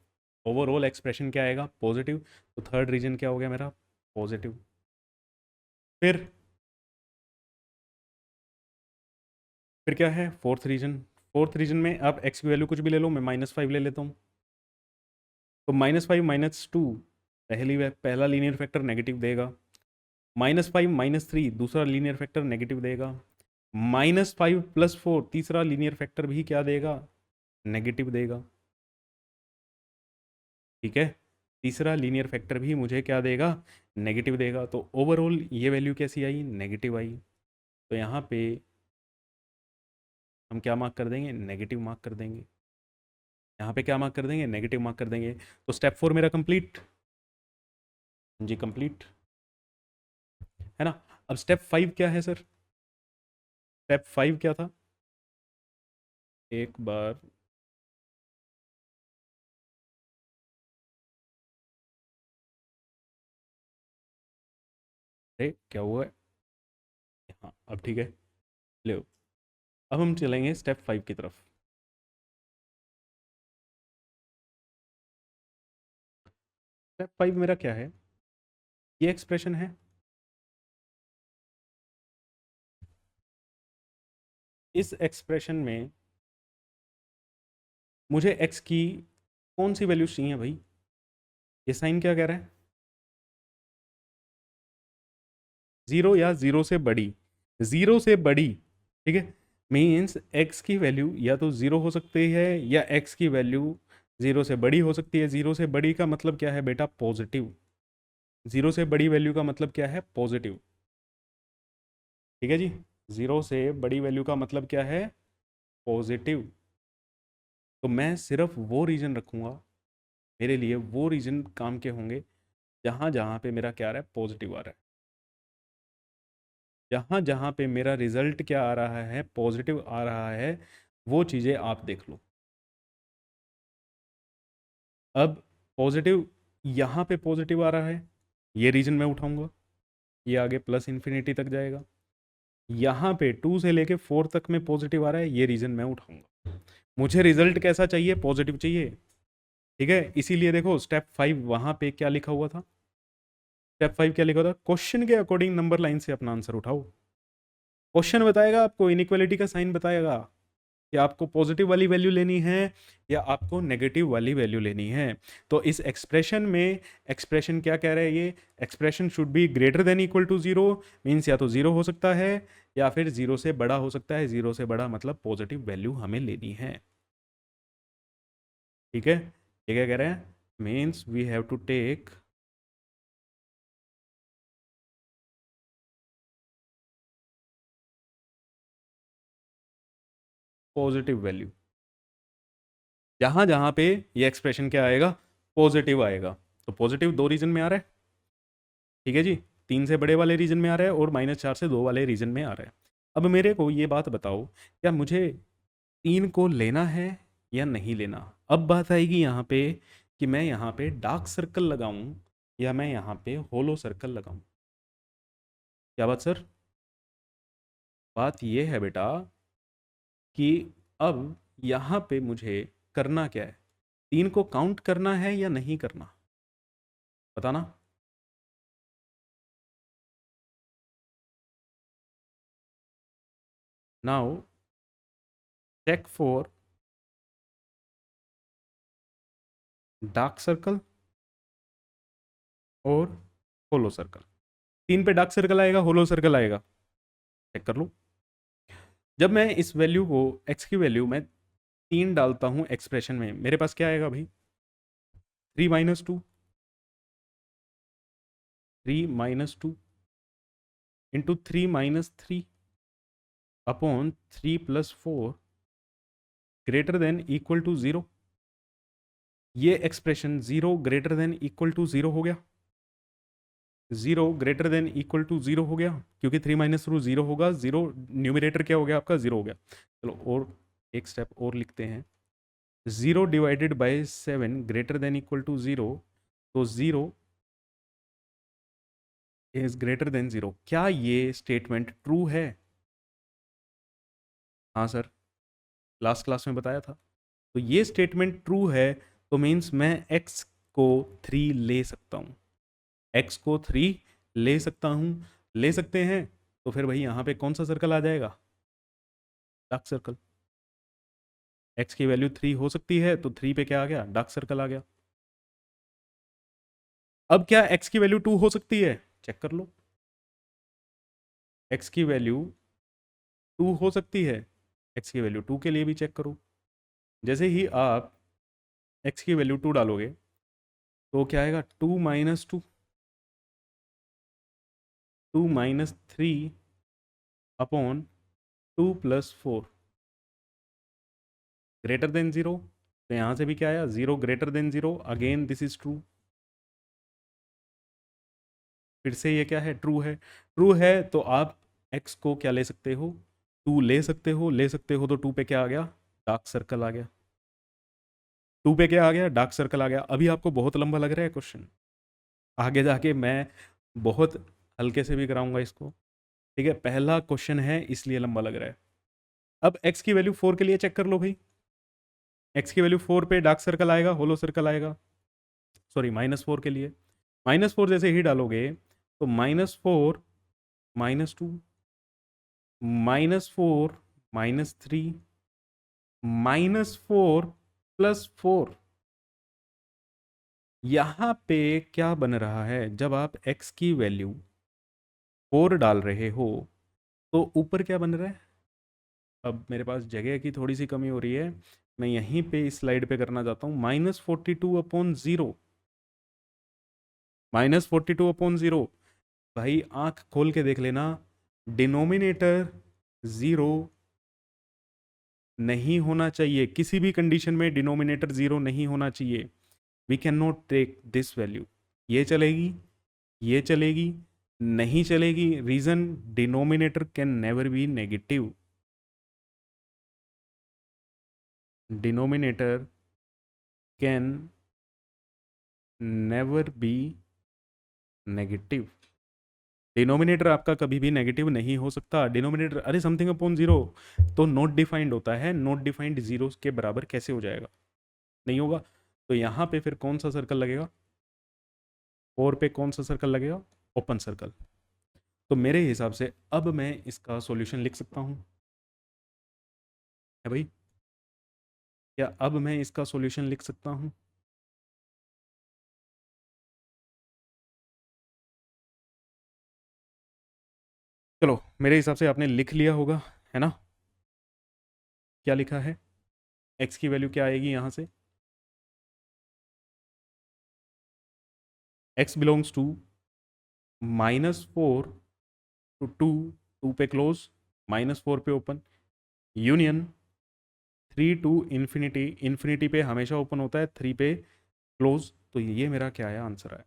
ओवरऑल एक्सप्रेशन क्या आएगा? पॉजिटिव। तो थर्ड रीजन क्या हो गया मेरा? पॉजिटिव। फिर फिर क्या है? Fourth reason. फोर्थ रीजन में आप एक्स की वैल्यू कुछ भी ले लो, मैं -5 ले लेता हूँ। तो -5 - 2, पहला लीनियर फैक्टर नेगेटिव देगा। -5 - 3 दूसरा लीनियर फैक्टर नेगेटिव देगा। -5 + 4 तीसरा लीनियर फैक्टर भी क्या देगा? नेगेटिव देगा। ठीक है, तीसरा लीनियर फैक्टर भी मुझे क्या देगा? नेगेटिव देगा। तो ओवरऑल ये वैल्यू कैसी आई? नेगेटिव आई। तो यहाँ पे हम क्या मार्क कर देंगे? नेगेटिव मार्क कर देंगे। यहाँ पे क्या मार्क कर देंगे? नेगेटिव मार्क कर देंगे। तो स्टेप 4 मेरा कंप्लीट। जी कंप्लीट, है ना? अब स्टेप 5 क्या है सर? स्टेप 5 क्या था? एक बार, अरे क्या हुआ है? हाँ अब ठीक है। ले, अब हम चलेंगे स्टेप 5 की तरफ। स्टेप 5 मेरा क्या है, ये एक्सप्रेशन है, इस एक्सप्रेशन में मुझे x की कौन सी वैल्यू चाहिए भाई, ये साइन क्या कह रहा है, जीरो या जीरो से बड़ी, जीरो से बड़ी, ठीक है। मीन्स x की वैल्यू या तो जीरो हो सकती है या x की वैल्यू जीरो से बड़ी हो सकती है। जीरो से बड़ी का मतलब क्या है बेटा, पॉजिटिव। जीरो से बड़ी वैल्यू का मतलब क्या है, पॉजिटिव, ठीक है जी। जीरो से बड़ी वैल्यू का मतलब क्या है, पॉजिटिव। तो मैं सिर्फ वो रीजन रखूंगा, मेरे लिए वो रीजन काम के होंगे जहां जहां पे मेरा क्या आ रहा है, पॉजिटिव आ रहा है। जहां जहां पे मेरा रिजल्ट क्या आ रहा है, पॉजिटिव आ रहा है, वो चीज़ें आप देख लो। अब पॉजिटिव, यहाँ पे पॉजिटिव आ रहा है, ये रीजन मैं उठाऊंगा, ये आगे प्लस इन्फिनिटी तक जाएगा। यहाँ पे 2 से लेके 4 तक में पॉजिटिव आ रहा है, ये रीजन मैं उठाऊंगा। मुझे रिजल्ट कैसा चाहिए, पॉजिटिव चाहिए, ठीक है। इसीलिए देखो स्टेप 5 वहाँ पे क्या लिखा हुआ था, स्टेप 5 क्या लिखा हुआ था, क्वेश्चन के अकॉर्डिंग नंबर लाइन से अपना आंसर उठाओ। क्वेश्चन बताएगा आपको, इनइक्वालिटी का साइन बताएगा कि आपको पॉजिटिव वाली वैल्यू लेनी है या आपको नेगेटिव वाली वैल्यू लेनी है। तो इस एक्सप्रेशन में, एक्सप्रेशन क्या कह रहा है, ये expression should be greater than equal to zero, means या तो जीरो हो सकता है या फिर जीरो से बड़ा हो सकता है। जीरो से बड़ा मतलब पॉजिटिव वैल्यू हमें लेनी है, ठीक है। ये क्या कह रहे हैं, means we have to take positive value. जहां जहां पे ये एक्सप्रेशन क्या आएगा, पॉजिटिव आएगा। तो पॉजिटिव दो रीजन में आ रहा है, ठीक है जी। 3 से बड़े वाले रीजन में आ रहा है और -4 से 2 वाले रीजन में आ रहा है। अब मेरे को ये बात बताओ, क्या मुझे 3 को लेना है या नहीं लेना। अब बात आएगी यहाँ पे कि मैं यहाँ पे डार्क सर्कल लगाऊं या मैं यहाँ पे होलो सर्कल लगाऊं। क्या बात सर, बात ये है बेटा कि अब यहाँ पे मुझे करना क्या है, 3 को काउंट करना है या नहीं करना, बताना। Now check for dark circle और होलो सर्कल। 3 पे डार्क सर्कल आएगा, होलो सर्कल आएगा, चेक कर लो। जब मैं इस वैल्यू को, x की वैल्यू मैं 3 डालता हूँ एक्सप्रेशन में, मेरे पास क्या आएगा भाई, 3 - 2, 3 - 2 into 3 - 3 upon 3 + 4 greater than equal to zero. ये expression zero greater than equal to zero हो गया, zero greater than equal to zero हो गया, क्योंकि 3 - 2 जीरो होगा, जीरो न्यूमिनेटर क्या हो गया आपका, जीरो हो गया। चलो और एक स्टेप और लिखते हैं, 0/7 greater than equal to zero, तो zero is greater than zero. क्या ये स्टेटमेंट ट्रू है, हाँ सर, लास्ट क्लास में बताया था। तो ये स्टेटमेंट ट्रू है, तो मीन्स मैं x को 3 ले सकता हूँ, x को 3 ले सकता हूँ, ले सकते हैं। तो फिर भाई यहाँ पे कौन सा सर्कल आ जाएगा, डार्क सर्कल। x की वैल्यू 3 हो सकती है, तो 3 पे क्या आ गया, डार्क सर्कल आ गया। अब क्या x की वैल्यू 2 हो सकती है, चेक कर लो, x की वैल्यू 2 हो सकती है, x की वैल्यू 2 के लिए भी चेक करो। जैसे ही आप x की वैल्यू 2 डालोगे तो क्या आएगा, 2 - 2, 2 - 3 अपॉन 2 + 4 ग्रेटर देन जीरो। तो यहाँ से भी क्या आया, zero greater than zero, again this is true. फिर से ये क्या है, ट्रू है। ट्रू है तो आप x को क्या ले सकते हो, 2 ले सकते हो, ले सकते हो, तो 2 पे क्या आ गया, डार्क सर्कल आ गया। 2 पे क्या आ गया, डार्क सर्कल आ गया। अभी आपको बहुत लंबा लग रहा है क्वेश्चन, आगे जाके मैं बहुत हल्के से भी कराऊंगा इसको, ठीक है, पहला क्वेश्चन है इसलिए लंबा लग रहा है। अब x की वैल्यू 4 के लिए चेक कर लो भाई। x की वैल्यू 4 पे डार्क सर्कल आएगा, होलो सर्कल आएगा, सॉरी -4 के लिए। -4 जैसे ही डालोगे तो -4 -2 -4 -3 -4 +4। यहां पे क्या बन रहा है, जब आप x की वैल्यू 4 डाल रहे हो तो ऊपर क्या बन रहा है। अब मेरे पास जगह की थोड़ी सी कमी हो रही है, मैं यहीं पे इस स्लाइड पे करना चाहता हूँ। -42/0, -42/0। भाई आंख खोल के देख लेना, डिनोमिनेटर 0 नहीं होना चाहिए, किसी भी कंडीशन में डिनोमिनेटर 0 नहीं होना चाहिए। We can not take this value. ये चलेगी, ये चलेगी, नहीं चलेगी। Reason, denominator can never be negative. Denominator can never be negative. Denominator आपका कभी भी नेगेटिव नहीं हो सकता। डिनोमिनेटर, अरे समथिंग अपॉन 0 तो नॉट डिफाइंड होता है, नॉट डिफाइंड 0 के बराबर कैसे हो जाएगा, नहीं होगा। तो यहाँ पे फिर कौन सा सर्कल लगेगा, 4 पे कौन सा सर्कल लगेगा, ओपन सर्कल। तो मेरे हिसाब से अब मैं इसका सॉल्यूशन लिख सकता हूँ, है भाई, क्या अब मैं इसका सॉल्यूशन लिख सकता हूँ। चलो, मेरे हिसाब से आपने लिख लिया होगा, है ना। क्या लिखा है, x की वैल्यू क्या आएगी यहाँ से, x बिलोंग्स टू -4 टू 2, 2 पे क्लोज, -4 पे open, union 3 to infinity, infinity पे हमेशा ओपन होता है, 3 पे क्लोज। तो ये मेरा क्या है, आंसर है।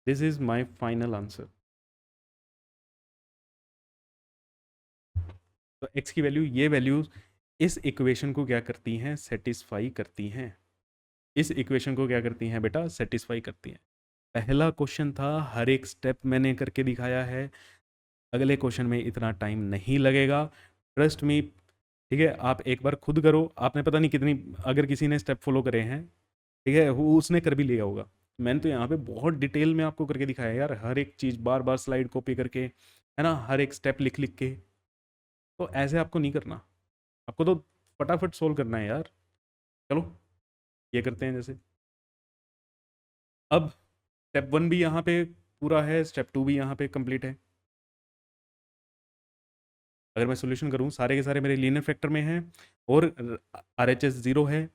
This is my final answer. तो x की वैल्यू, ये वैल्यूज इस इक्वेशन को क्या करती हैं, सेटिस्फाई करती हैं। इस इक्वेशन को क्या करती हैं बेटा, सेटिस्फाई करती हैं। पहला क्वेश्चन था, हर एक स्टेप मैंने करके दिखाया है। अगले क्वेश्चन में इतना टाइम नहीं लगेगा, ट्रस्ट मी। ठीक है, आप एक बार खुद करो, आपने पता नहीं कितनी, अगर किसी ने स्टेप फॉलो करे हैं, ठीक है, वो उसने कर भी लिया होगा। मैंने तो यहाँ पे बहुत डिटेल में आपको करके दिखाया है यार, हर एक चीज़ बार बार स्लाइड कॉपी करके, है ना, हर एक स्टेप लिख लिख के। तो ऐसे आपको नहीं करना, आपको तो फटाफट सोल्व करना है यार। चलो ये करते हैं जैसे। अब स्टेप 1 भी यहाँ पे पूरा है, स्टेप 2 भी यहाँ पे कंप्लीट है। अगर मैं सोल्यूशन करूँ, सारे के सारे मेरे लीनियर फैक्टर में हैं और RHS 0 है,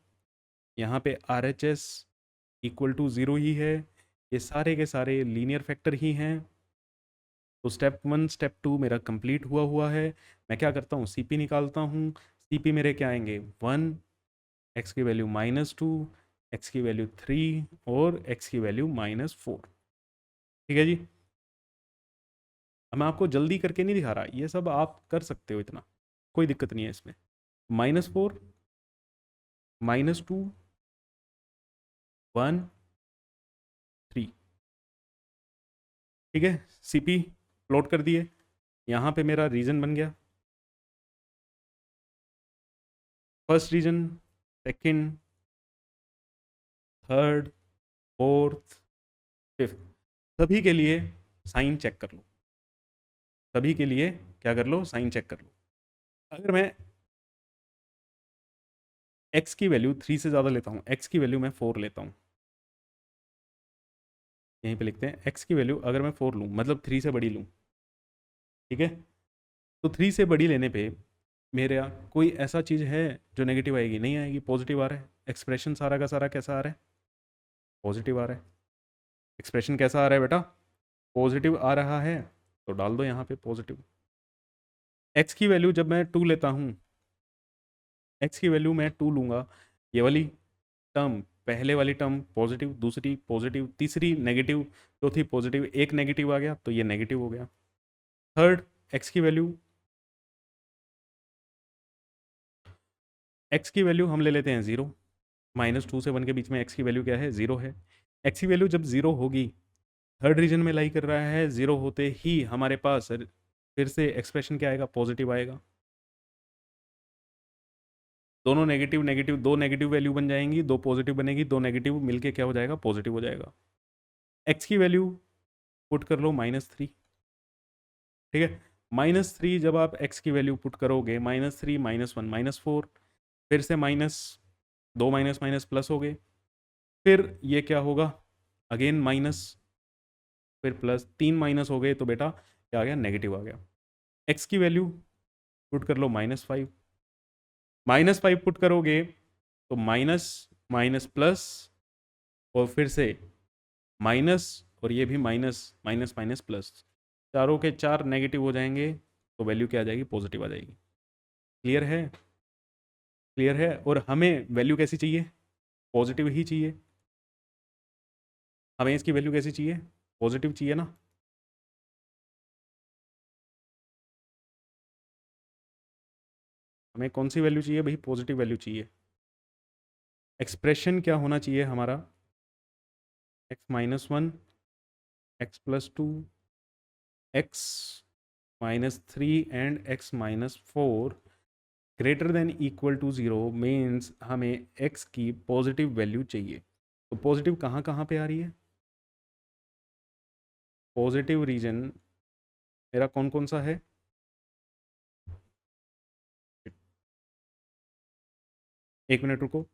यहाँ पे RHS इक्वल टू 0 ही है, ये सारे के सारे लीनियर फैक्टर ही हैं। तो स्टेप 1 स्टेप 2 मेरा कंप्लीट हुआ हुआ है। मैं क्या करता हूँ, CP निकालता हूँ। CP मेरे क्या आएंगे, 1, x की वैल्यू -2, x की वैल्यू 3 और x की वैल्यू -4। ठीक है जी। अब मैं आपको जल्दी करके नहीं दिखा रहा, ये सब आप कर सकते हो, इतना कोई दिक्कत नहीं है इसमें। -4 -2 1 3। ठीक है, CP प्लॉट कर दिए, यहाँ पे मेरा रीजन बन गया, first region, second, third, fourth, fifth, सभी के लिए साइन चेक कर लो। सभी के लिए क्या कर लो, साइन चेक कर लो। अगर मैं x की वैल्यू 3 से ज़्यादा लेता हूँ, x की वैल्यू मैं 4 लेता हूँ, यहीं पे लिखते हैं, x की वैल्यू अगर मैं 4 लूँ, मतलब 3 से बड़ी लूँ, ठीक है, तो 3 से बड़ी लेने पे मेरे यहाँ कोई ऐसा चीज़ है जो नेगेटिव आएगी, नहीं आएगी, पॉजिटिव आ रहा है। एक्सप्रेशन सारा का सारा कैसा आ रहा है, पॉजिटिव आ रहा है। एक्सप्रेशन कैसा आ रहा है बेटा, पॉजिटिव आ रहा है, तो डाल दो यहाँ पे पॉजिटिव। x की वैल्यू जब मैं 2 लेता हूँ, x की वैल्यू मैं 2 लूँगा, ये वाली टर्म, पहले वाली टर्म पॉजिटिव, दूसरी पॉजिटिव, तीसरी नेगेटिव, चौथी पॉजिटिव, एक नेगेटिव आ गया तो ये नेगेटिव हो गया। थर्ड, x की वैल्यू, x की वैल्यू हम ले लेते हैं 0, -2 से 1 के बीच में x की वैल्यू क्या है, 0 है। x की वैल्यू जब 0 होगी, थर्ड रीजन में लाई कर रहा है, ज़ीरो होते ही हमारे पास फिर से एक्सप्रेशन क्या आएगा, पॉजिटिव आएगा। दोनों नेगेटिव नेगेटिव, दो नेगेटिव वैल्यू बन जाएंगी, दो पॉजिटिव बनेगी, दो नेगेटिव मिलके क्या हो जाएगा, पॉजिटिव हो जाएगा। एक्स की वैल्यू पुट कर लो -3, ठीक है। -3 जब आप एक्स की वैल्यू पुट करोगे, -3 -1 -4, फिर से माइनस, दो माइनस माइनस प्लस हो गए, फिर ये क्या होगा, अगेन माइनस, फिर प्लस, तीन माइनस हो गए तो बेटा क्या आ गया, नेगेटिव आ गया। एक्स की वैल्यू पुट कर लो -5, -5 पुट करोगे तो माइनस माइनस प्लस, और फिर से माइनस, और ये भी माइनस माइनस माइनस प्लस, चारों के चार नेगेटिव हो जाएंगे तो वैल्यू क्या आ जाएगी, पॉजिटिव आ जाएगी। क्लियर है, क्लियर है। और हमें वैल्यू कैसी चाहिए, पॉजिटिव ही चाहिए। हमें इसकी वैल्यू कैसी चाहिए, पॉजिटिव चाहिए ना। हमें कौन सी वैल्यू चाहिए भाई, पॉजिटिव वैल्यू चाहिए। एक्सप्रेशन क्या होना चाहिए हमारा, x-1, x+2, x-3 and x-4 greater than equal to zero, means हमें x की पॉजिटिव वैल्यू चाहिए। तो पॉजिटिव कहाँ कहाँ पे आ रही है, पॉजिटिव रीजन मेरा कौन कौन सा है, एक मिनट रुको,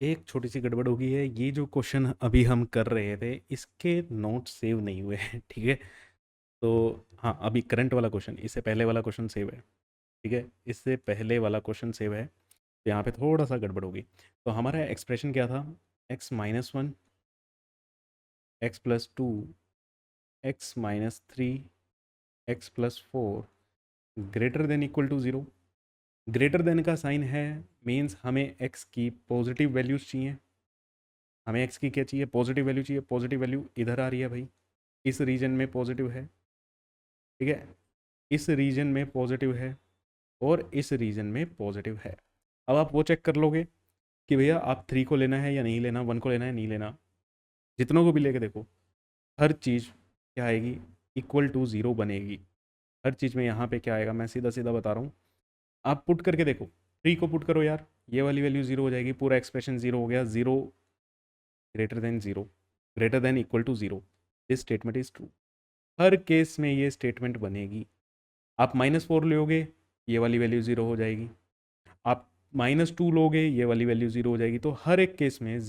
एक छोटी सी गड़बड़ हो गई है। ये जो क्वेश्चन अभी हम कर रहे थे इसके नोट सेव नहीं हुए हैं, ठीक है। तो हाँ, अभी करंट वाला क्वेश्चन, इससे पहले वाला क्वेश्चन सेव है, ठीक है, इससे पहले वाला क्वेश्चन सेव है। तो यहाँ पे थोड़ा सा गड़बड़ होगी। तो हमारा एक्सप्रेशन क्या था, x-1, x+2, x-3, x+4 greater than equal to zero. Greater than का साइन है, मीन्स हमें x की पॉजिटिव वैल्यूज चाहिए। हमें x की क्या चाहिए, पॉजिटिव वैल्यू चाहिए। पॉजिटिव वैल्यू इधर आ रही है भाई, इस रीजन में पॉजिटिव है, ठीक है, इस रीजन में पॉजिटिव है, और इस रीजन में पॉजिटिव है। अब आप वो चेक कर लोगे कि भैया आप 3 को लेना है या नहीं लेना, 1 को लेना है नहीं लेना, जितनों को भी लेके देखो, हर चीज़ क्या आएगी, इक्वल टू ज़ीरो बनेगी। हर चीज़ में यहाँ पे क्या आएगा, मैं सीधा सीधा बता रहा हूँ, आप पुट करके देखो, 3 को पुट करो यार, ये वाली वैल्यू ज़ीरो हो जाएगी, पूरा एक्सप्रेशन ज़ीरो हो गया। Zero greater than zero, greater than equal to zero, this statement is true. हर केस में ये स्टेटमेंट बनेगी। आप -4 लोगे, ये वाली वैल्यू ज़ीरो हो जाएगी। आप -2 लोगे, ये वाली वैल्यू ज़ीरो हो जाएगी। तो हर एक केस में is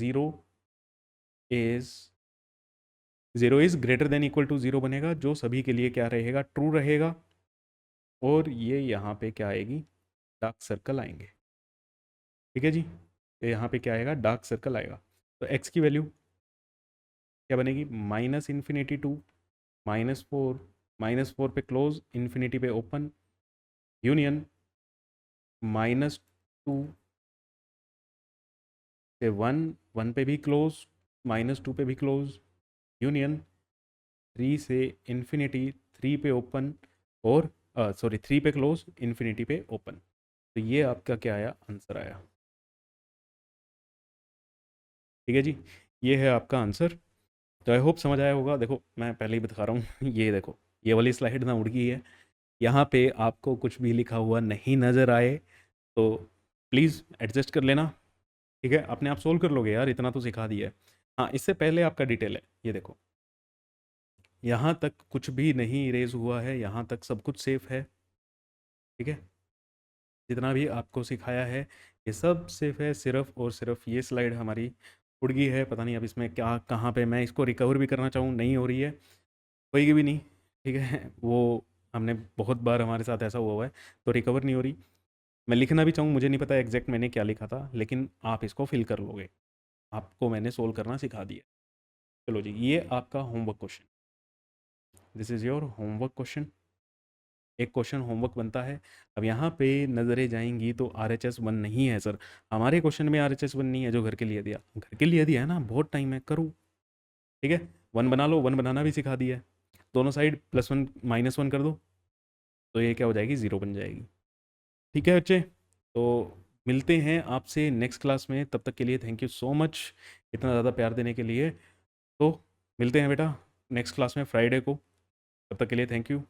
zero is greater than equal to zero बनेगा, जो सभी के लिए क्या रहेगा, ट्रू रहेगा। और ये यहाँ पे क्या आएगी, डार्क सर्कल आएंगे, ठीक है जी। तो यहाँ पे क्या आएगा, डार्क सर्कल आएगा। तो x की वैल्यू क्या बनेगी, -∞ टू -4, -4 पे क्लोज, इन्फिनिटी पे ओपन, यूनियन -2 से 1, 1 पे भी क्लोज, -2 पे भी क्लोज, यूनियन 3 से इन्फिनिटी, 3 पे ओपन, और सॉरी 3 पे क्लोज, इन्फिनिटी पे ओपन। तो ये आपका क्या आया, आंसर आया, ठीक है जी। ये है आपका आंसर। तो आई होप समझ आया होगा। देखो मैं पहले ही बता रहा हूँ ये देखो, ये वाली स्लाइड ना उड़ गई है, यहाँ पे आपको कुछ भी लिखा हुआ नहीं नज़र आए तो प्लीज़ एडजस्ट कर लेना, ठीक है। अपने आप सोल्व कर लोगे यार, इतना तो सिखा दिया है। हाँ, इससे पहले आपका डिटेल है, ये देखो, यहाँ तक कुछ भी नहीं इरेज हुआ है, यहाँ तक सब कुछ सेफ है, ठीक है। जितना भी आपको सिखाया है ये सब सेफ है, सिर्फ और सिर्फ ये स्लाइड हमारी उड़ गई है। पता नहीं अब इसमें क्या, कहाँ पे मैं इसको रिकवर भी करना चाहूँ, नहीं हो रही है, होएगी भी नहीं, ठीक है। वो हमने बहुत बार, हमारे साथ ऐसा हुआ है, तो रिकवर नहीं हो रही। मैं लिखना भी चाहूँ, मुझे नहीं पता एग्जैक्ट मैंने क्या लिखा था, लेकिन आप इसको फिल कर लोगे, आपको मैंने सोल्व करना सिखा दिया। चलो जी, ये आपका homework question, this is your homework question. एक क्वेश्चन होमवर्क बनता है। अब यहाँ पे नज़रें जाएंगी तो RHS 1 नहीं है सर, हमारे क्वेश्चन में RHS 1 नहीं है, जो घर के लिए दिया, घर के लिए दिया है ना, बहुत टाइम है, करो, ठीक है। 1 बना लो, 1 बनाना भी सिखा दिया है, दोनों साइड +1 -1 कर दो, तो ये क्या हो जाएगी, ज़ीरो बन जाएगी, ठीक है बच्चे। तो मिलते हैं आपसे नेक्स्ट क्लास में, तब तक के लिए थैंक यू सो मच, इतना ज़्यादा प्यार देने के लिए। तो मिलते हैं बेटा नेक्स्ट क्लास में फ्राइडे को। तब तक के लिए थैंक यू।